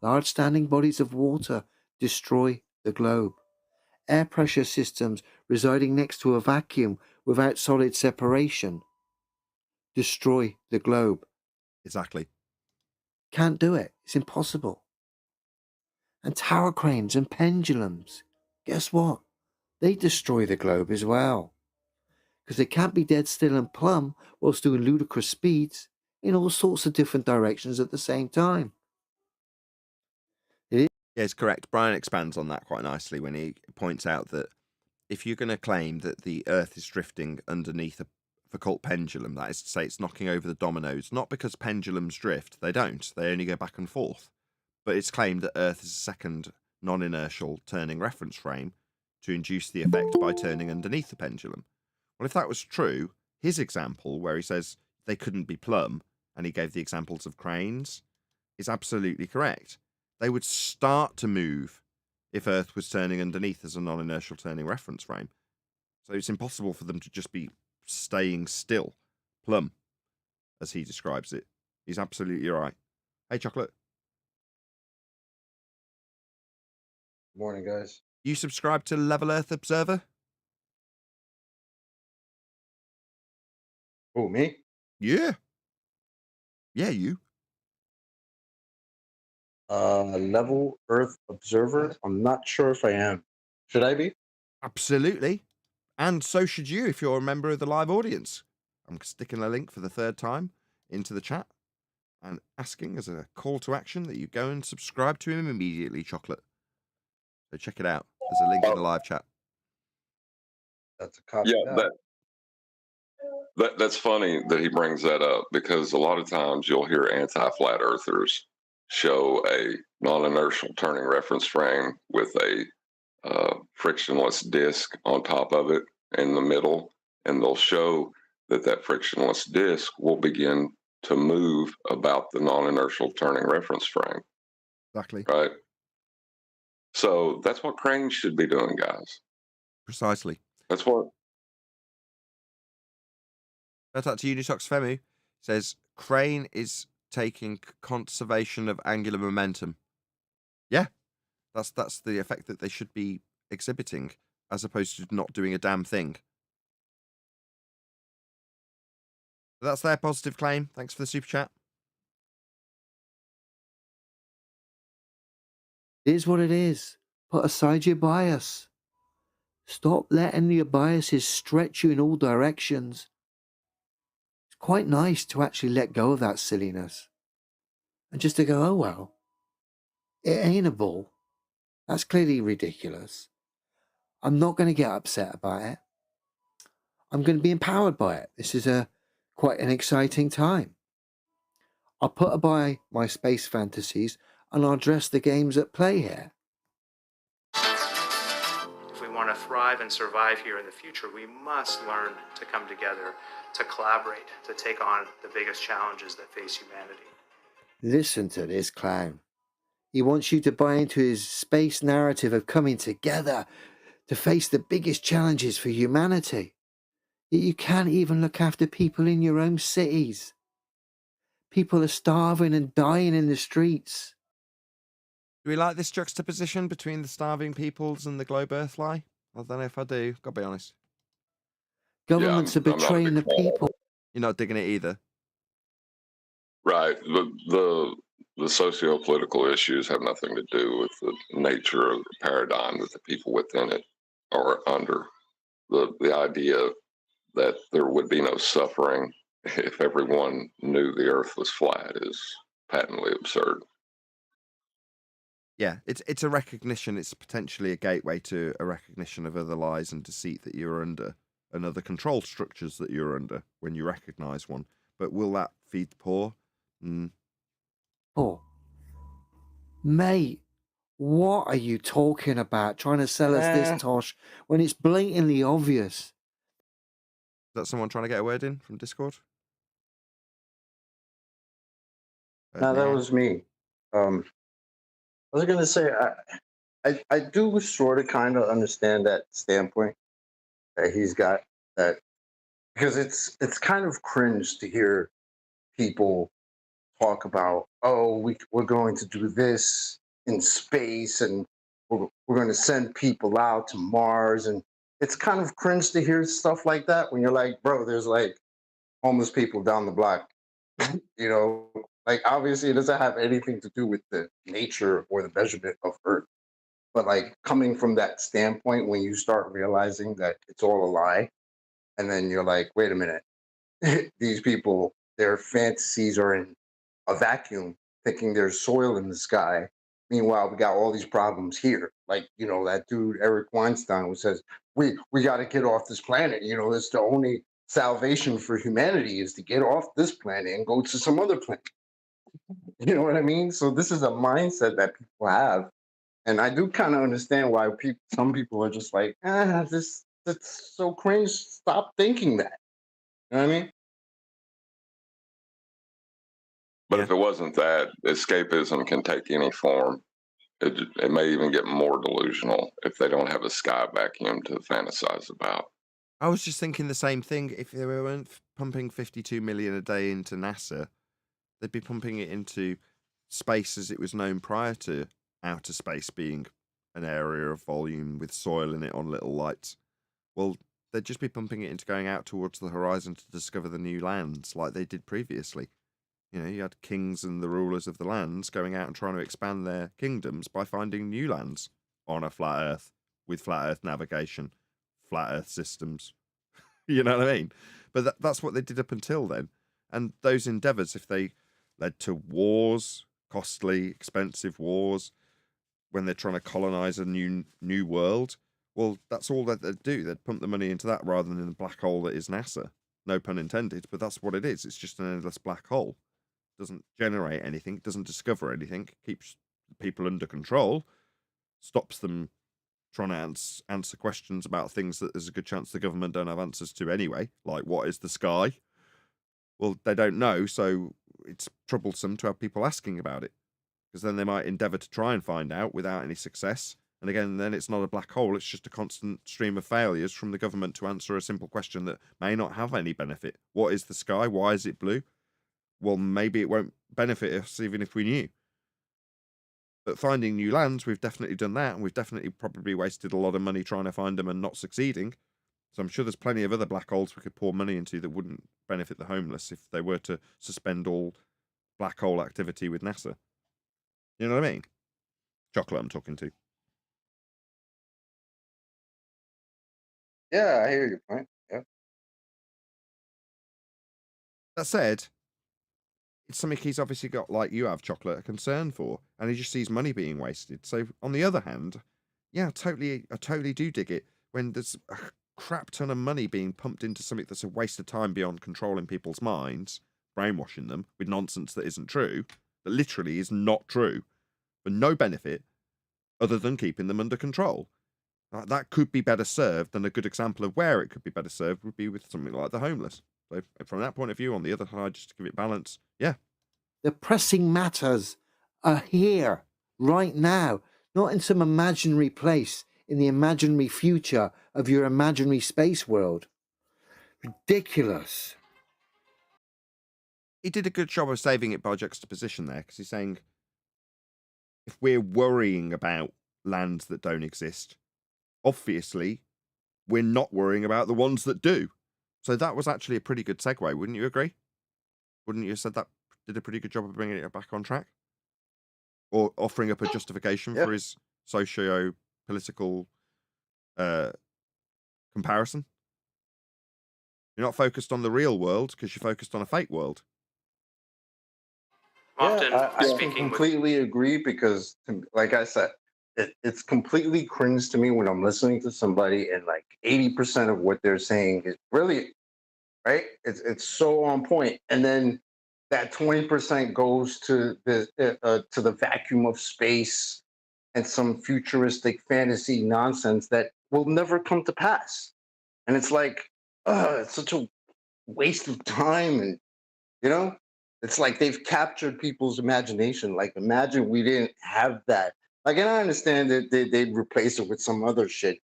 S7: Large standing bodies of water destroy the globe. Air pressure systems residing next to a vacuum without solid separation destroy the globe.
S2: Exactly.
S7: Can't do it. It's impossible. And tower cranes and pendulums, guess what? They destroy the globe as well. Because they can't be dead still and plumb whilst doing ludicrous speeds in all sorts of different directions at the same time.
S2: Yeah, it's correct. Brian expands on that quite nicely when he points out that if you're going to claim that the Earth is drifting underneath a Foucault pendulum, that is to say it's knocking over the dominoes, not because pendulums drift, they don't, they only go back and forth, but it's claimed that Earth is a second non-inertial turning reference frame to induce the effect by turning underneath the pendulum. Well, if that was true, his example, where he says they couldn't be plumb, and he gave the examples of cranes, is absolutely correct. They would start to move if Earth was turning underneath as a non-inertial turning reference frame. So it's impossible for them to just be staying still, plumb, as he describes it. He's absolutely right. Hey, Chocolate.
S11: Morning, guys.
S2: You subscribe to Level Earth Observer?
S11: Oh, me?
S2: Yeah. Yeah, you.
S11: Level Earth Observer? I'm not sure if I am. Should I be?
S2: Absolutely. And so should you if you're a member of the live audience. I'm sticking a link for the third time into the chat and asking as a call to action that you go and subscribe to him immediately, Chocolate. So check it out. There's a link in the live chat.
S11: That's a copy.
S3: Yeah, that's funny that he brings that up, because a lot of times you'll hear anti-flat earthers show a non-inertial turning reference frame with a frictionless disc on top of it in the middle, and they'll show that frictionless disk will begin to move about the non-inertial turning reference frame.
S2: Exactly.
S3: Right? So that's what cranes should be doing, guys.
S2: Precisely.
S3: That's what.
S2: Shout out to Unitox Femu. Says, crane is taking conservation of angular momentum. Yeah. That's the effect that they should be exhibiting, as opposed to not doing a damn thing. That's their positive claim. Thanks for the super chat.
S7: It is what it is. Put aside your bias. Stop letting your biases stretch you in all directions. It's quite nice to actually let go of that silliness. And just to go, oh well, it ain't a bull. That's clearly ridiculous. I'm not going to get upset about it. I'm going to be empowered by it. This is quite an exciting time. I'll put by my space fantasies and I'll address the games at play here.
S8: If we want to thrive and survive here in the future, we must learn to come together, to collaborate, to take on the biggest challenges that face humanity.
S7: Listen to this clown. He wants you to buy into his space narrative of coming together to face the biggest challenges for humanity. Yet you can't even look after people in your own cities. People are starving and dying in the streets.
S2: Do we like this juxtaposition between the starving peoples and the globe Earth lie? I don't know if I do. Gotta be honest.
S7: Governments are betraying the people.
S2: You're not digging it either.
S3: Right. The socio-political issues have nothing to do with the nature of the paradigm that the people within it are under. The idea that there would be no suffering if everyone knew the earth was flat is patently absurd.
S2: Yeah, it's a recognition. It's potentially a gateway to a recognition of other lies and deceit that you're under, and other control structures that you're under when you recognize one. But will that feed the poor?
S7: Poor. Mate, what are you talking about? Trying to sell us this tosh when it's blatantly obvious.
S2: Is that someone trying to get a word in from Discord?
S11: No, that was me. I was gonna say I do sort of kind of understand that standpoint that he's got, that because it's kind of cringe to hear people talk about, oh, we're going to do this in space and we're going to send people out to Mars, and it's kind of cringe to hear stuff like that when you're like, bro, there's like homeless people down the block. You know, like obviously it doesn't have anything to do with the nature or the measurement of Earth. But like coming from that standpoint, when you start realizing that it's all a lie, and then you're like, wait a minute, these people, their fantasies are in a vacuum, thinking there's soil in the sky. Meanwhile, we got all these problems here. Like, you know, that dude Eric Weinstein who says, we got to get off this planet. You know, it's the only salvation for humanity is to get off this planet and go to some other planet. You know what I mean? So this is a mindset that people have. And I do kind of understand why some people are just like, that's so cringe. Stop thinking that. You know what I mean?
S3: But if it wasn't that, escapism can take any form. It may even get more delusional if they don't have a sky vacuum to fantasize about.
S2: I was just thinking the same thing. If they weren't pumping 52 million a day into NASA, they'd be pumping it into space as it was known prior to outer space being an area of volume with soil in it on little lights. Well, they'd just be pumping it into going out towards the horizon to discover the new lands like they did previously. You know, you had kings and the rulers of the lands going out and trying to expand their kingdoms by finding new lands on a flat Earth with flat Earth navigation, flat Earth systems. You know what I mean? But that's what they did up until then. And those endeavours, if they led to wars, costly, expensive wars, when they're trying to colonise a new world, well, that's all that they'd do. They'd pump the money into that rather than the black hole that is NASA. No pun intended, but that's what it is. It's just an endless black hole. Doesn't generate anything, doesn't discover anything, keeps people under control, stops them trying to answer questions about things that there's a good chance the government don't have answers to anyway, like what is the sky? Well, they don't know, so it's troublesome to have people asking about it, because then they might endeavour to try and find out without any success. And again, then it's not a black hole, it's just a constant stream of failures from the government to answer a simple question that may not have any benefit. What is the sky? Why is it blue? Well, maybe it won't benefit us even if we knew. But finding new lands, we've definitely done that, and we've definitely probably wasted a lot of money trying to find them and not succeeding. So I'm sure there's plenty of other black holes we could pour money into that wouldn't benefit the homeless if they were to suspend all black hole activity with NASA. You know what I mean? Chocolate I'm talking to.
S11: Yeah, I hear your point. Yeah.
S2: That said, it's something he's obviously got, like you have, Chocolate, a concern for, and he just sees money being wasted. So on the other hand, yeah, I totally do dig it when there's a crap ton of money being pumped into something that's a waste of time beyond controlling people's minds, brainwashing them with nonsense that isn't true, that literally is not true, for no benefit other than keeping them under control. That could be better served, and a good example of where it could be better served would be with something like the homeless. So from that point of view, on the other side, just to give it balance, yeah.
S7: The pressing matters are here, right now, not in some imaginary place, in the imaginary future of your imaginary space world. Ridiculous.
S2: He did a good job of saving it by juxtaposition there, because he's saying, if we're worrying about lands that don't exist, obviously, we're not worrying about the ones that do. So that was actually a pretty good segue, wouldn't you agree? Wouldn't you have said that did a pretty good job of bringing it back on track? Or offering up a justification for his socio-political comparison? You're not focused on the real world because you're focused on a fake world.
S11: Often I completely agree because, like I said, it's completely cringe to me when I'm listening to somebody and like 80% of what they're saying is brilliant, right? It's so on point, and then that 20% goes to the vacuum of space and some futuristic fantasy nonsense that will never come to pass. And it's like, it's such a waste of time, and you know. It's like they've captured people's imagination. Like, imagine we didn't have that. Like, and I understand that they'd replace it with some other shit.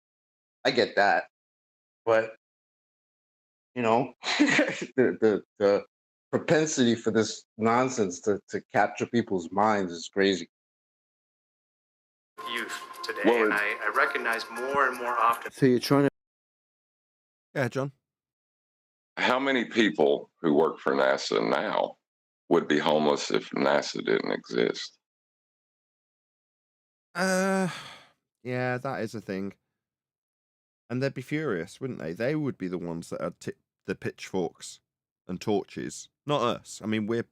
S11: I get that. But, you know, the propensity for this nonsense to capture people's minds is crazy.
S8: Youth today, and I recognize more and more often.
S7: So you're trying to...
S2: Yeah, John.
S3: How many people who work for NASA now would be homeless if NASA didn't exist?
S2: Yeah, that is a thing. And they'd be furious, wouldn't they? They would be the ones that had tipped the pitchforks and torches, not us. I mean, we're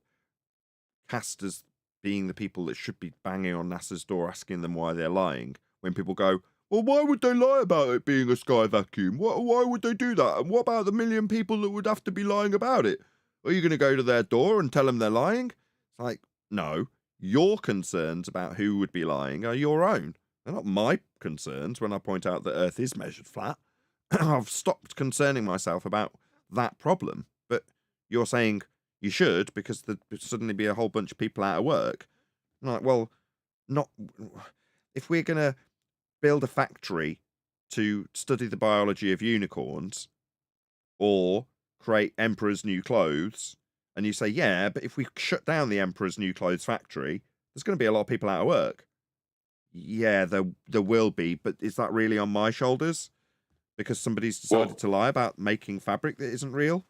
S2: cast as being the people that should be banging on NASA's door asking them why they're lying. When people go, well, why would they lie about it being a sky vacuum? Why would they do that? And what about the million people that would have to be lying about it? Are you going to go to their door and tell them they're lying? It's like, no, your concerns about who would be lying are your own. They're not my concerns when I point out that Earth is measured flat. I've stopped concerning myself about that problem. But you're saying you should because there'd suddenly be a whole bunch of people out of work. I'm like, well, not if we're going to build a factory to study the biology of unicorns or create Emperor's New Clothes, and you say, yeah, but if we shut down the Emperor's New Clothes factory, there's going to be a lot of people out of work. Yeah, there will be, but is that really on my shoulders? Because somebody's decided to lie about making fabric that isn't real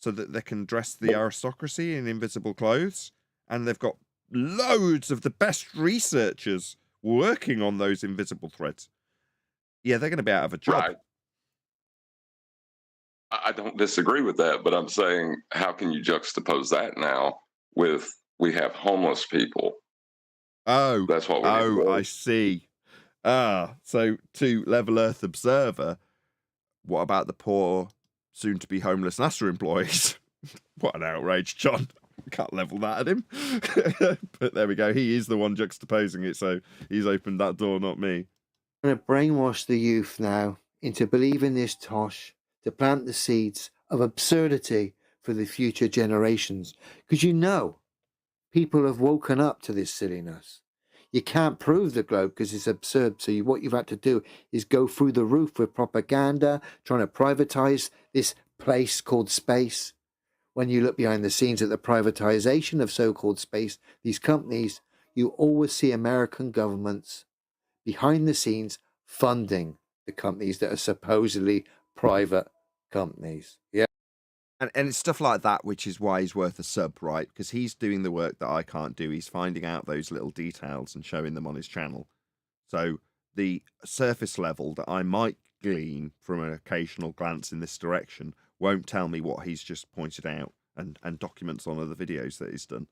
S2: so that they can dress the aristocracy in invisible clothes, and they've got loads of the best researchers working on those invisible threads. Yeah, they're going to be out of a job.
S3: Right. I don't disagree with that, but I'm saying, how can you juxtapose that now with we have homeless people?
S2: Oh,
S3: that's what.
S2: I see. So to Level Earth Observer, what about the poor, soon-to-be homeless NASA employees? What an outrage, John. Can't level that at him. But there we go. He is the one juxtaposing it, so he's opened that door, not me.
S7: Trying to brainwash the youth now into believing this tosh to plant the seeds of absurdity for the future generations. Because you know, people have woken up to this silliness. You can't prove the globe because it's absurd. So what you've had to do is go through the roof with propaganda, trying to privatize this place called space. When you look behind the scenes at the privatization of so-called space, these companies, you always see American governments behind the scenes funding the companies that are supposedly private companies. Yeah.
S2: And it's stuff like that, which is why he's worth a sub, right? Because he's doing the work that I can't do. He's finding out those little details and showing them on his channel. So the surface level that I might glean from an occasional glance in this direction won't tell me what he's just pointed out and documents on other videos that he's done,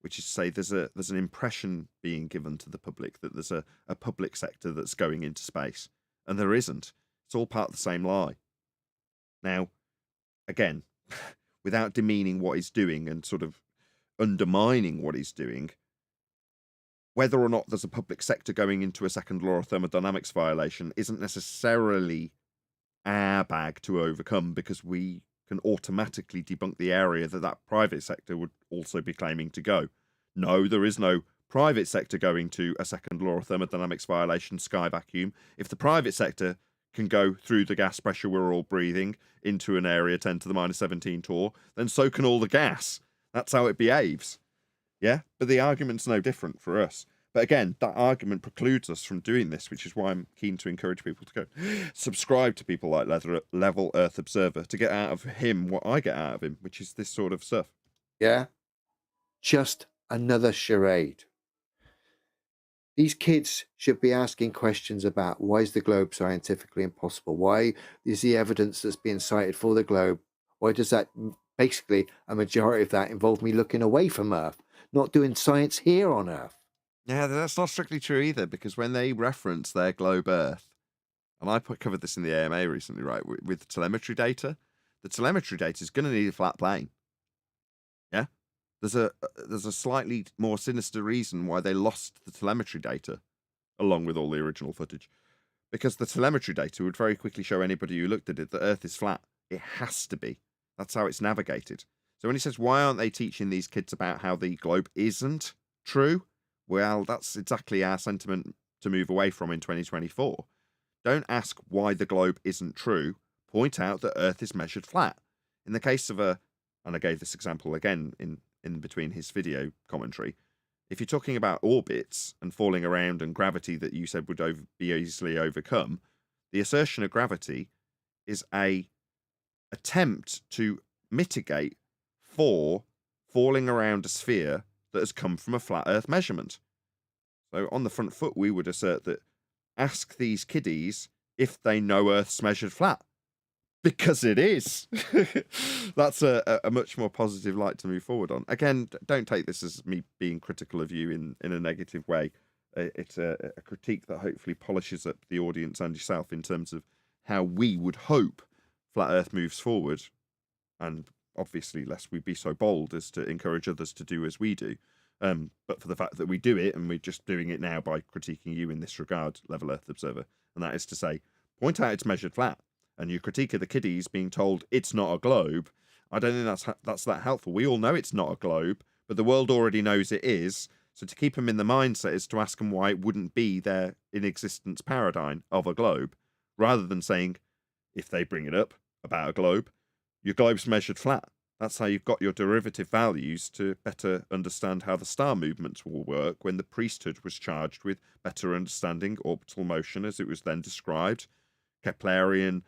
S2: which is to say there's an impression being given to the public that there's a public sector that's going into space, and there isn't. It's all part of the same lie. Now, again, without demeaning what he's doing and sort of undermining what he's doing, whether or not there's a public sector going into a second law of thermodynamics violation isn't necessarily our bag to overcome, because we can automatically debunk the area that private sector would also be claiming to go. No, there is no private sector going to a second law of thermodynamics violation sky vacuum. If the private sector can go through the gas pressure we're all breathing into an area 10 to the minus 17 torr, then so can all the gas. That's how it behaves. Yeah, but the argument's no different for us. But again, that argument precludes us from doing this, which is why I'm keen to encourage people to go subscribe to people like Level Earth Observer to get out of him what I get out of him, which is this sort of stuff.
S7: Yeah. Just another charade. These kids should be asking questions about why is the globe scientifically impossible? Why is the evidence that's being cited for the globe? Why does that, basically, a majority of that involve me looking away from Earth, not doing science here on Earth?
S2: Yeah, that's not strictly true either, because when they reference their globe Earth, and I covered this in the AMA recently, right, with telemetry data, the telemetry data is going to need a flat plane. Yeah? There's a slightly more sinister reason why they lost the telemetry data, along with all the original footage. Because the telemetry data would very quickly show anybody who looked at it that Earth is flat. It has to be. That's how it's navigated. So when he says, why aren't they teaching these kids about how the globe isn't true? Well, that's exactly our sentiment to move away from in 2024. Don't ask why the globe isn't true. Point out that Earth is measured flat. In the case of and I gave this example again in between his video commentary, if you're talking about orbits and falling around and gravity that you said would be easily overcome, the assertion of gravity is a attempt to mitigate for falling around a sphere that has come from a flat Earth measurement. So on the front foot, we would assert that ask these kiddies if they know Earth's measured flat, because it is. That's a much more positive light to move forward on. Again, don't take this as me being critical of you in a negative way. It's a critique that hopefully polishes up the audience and yourself in terms of how we would hope flat Earth moves forward, and obviously lest we be so bold as to encourage others to do as we do. But for the fact that we do it, and we're just doing it now by critiquing you in this regard, Level Earth Observer, and that is to say, point out it's measured flat, and your critique of the kiddies being told it's not a globe, I don't think that's that helpful. We all know it's not a globe, but the world already knows it is, so to keep them in the mindset is to ask them why it wouldn't be their in existence paradigm of a globe, rather than saying, if they bring it up about a globe, your globe's measured flat. That's how you've got your derivative values to better understand how the star movements will work when the priesthood was charged with better understanding orbital motion as it was then described. Keplerian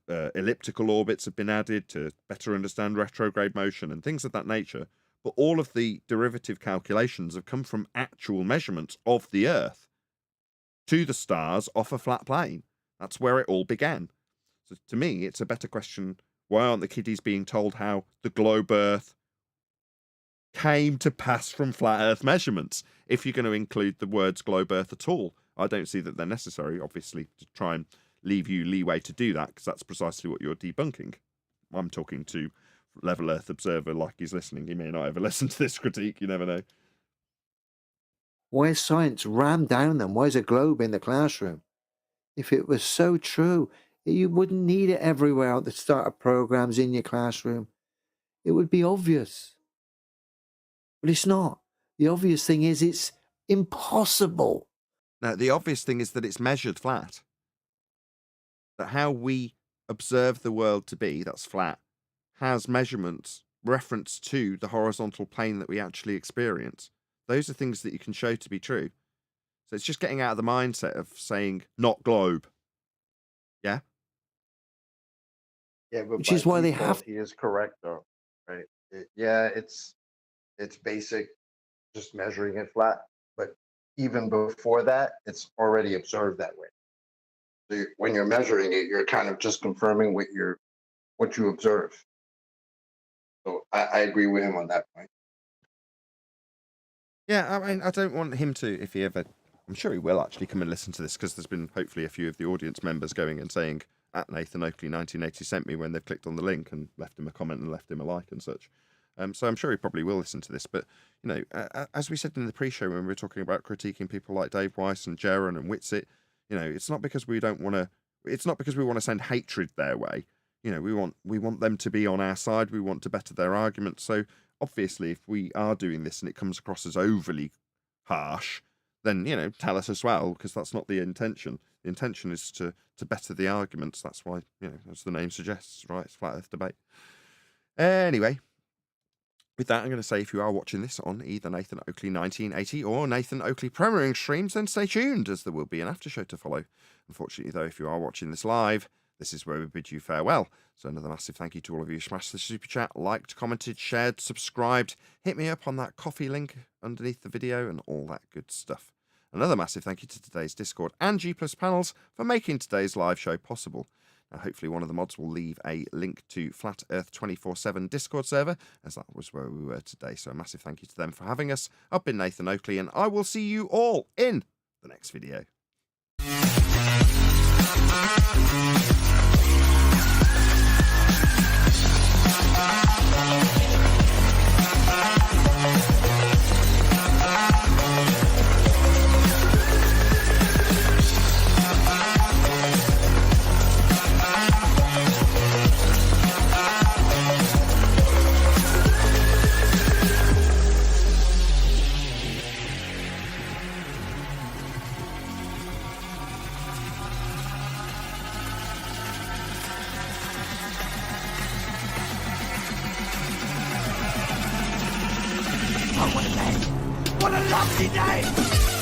S2: elliptical orbits have been added to better understand retrograde motion and things of that nature. But all of the derivative calculations have come from actual measurements of the Earth to the stars off a flat plane. That's where it all began. So to me, it's a better question, why aren't the kiddies being told how the globe Earth came to pass from flat Earth measurements? If you're going to include the words globe Earth at all, I don't see that they're necessary, obviously, to try and leave you leeway to do that, because that's precisely what you're debunking. I'm talking to Level Earth Observer like he's listening. He may not ever listen to this critique, you never know.
S7: Why is science rammed down them? Why is a globe in the classroom? if it was so true, you wouldn't need it everywhere at the start of programs in your classroom. It would be obvious. But it's not. The obvious thing is it's impossible.
S2: Now, the obvious thing is that it's measured flat. That how we observe the world to be, that's flat, has measurements reference to the horizontal plane that we actually experience. Those are things that you can show to be true. So it's just getting out of the mindset of saying not globe. Yeah?
S12: Yeah, but
S7: Which is why they
S12: default,
S7: have.
S12: He is correct, though, right? It's basic, just measuring it flat. But even before that, it's already observed that way. So when you're measuring it, you're kind of just confirming what you observe. So I agree with him on that point.
S2: Yeah, I mean, I don't want him to, if he ever, I'm sure he will actually come and listen to this, because there's been hopefully a few of the audience members going and saying, at Nathan Oakley 1980 sent me, when they've clicked on the link and left him a comment and left him a like and such. So I'm sure he probably will listen to this. But, you know, as we said in the pre-show when we were talking about critiquing people like Dave Weiss and Jaron and Whitsitt, you know, it's not because we don't want to, it's not because we want to send hatred their way. You know, we want them to be on our side. We want to better their arguments. So obviously, if we are doing this and it comes across as overly harsh, then, you know, tell us as well, because that's not the intention. The intention is to better the arguments. That's why, you know, as the name suggests, right? It's Flat Earth Debate. Anyway, with that, I'm going to say if you are watching this on either Nathan Oakley 1980 or Nathan Oakley premiering streams, then stay tuned, as there will be an after show to follow. Unfortunately, though, if you are watching this live, this is where we bid you farewell. So another massive thank you to all of you who smashed the super chat, liked, commented, shared, subscribed. Hit me up on that coffee link underneath the video and all that good stuff. Another massive thank you to today's Discord and G+ panels for making today's live show possible. Now, hopefully one of the mods will leave a link to Flat Earth 24/7 Discord server, as that was where we were today. So a massive thank you to them for having us. I've been Nathan Oakley, and I will see you all in the next video.
S13: What a lovely day!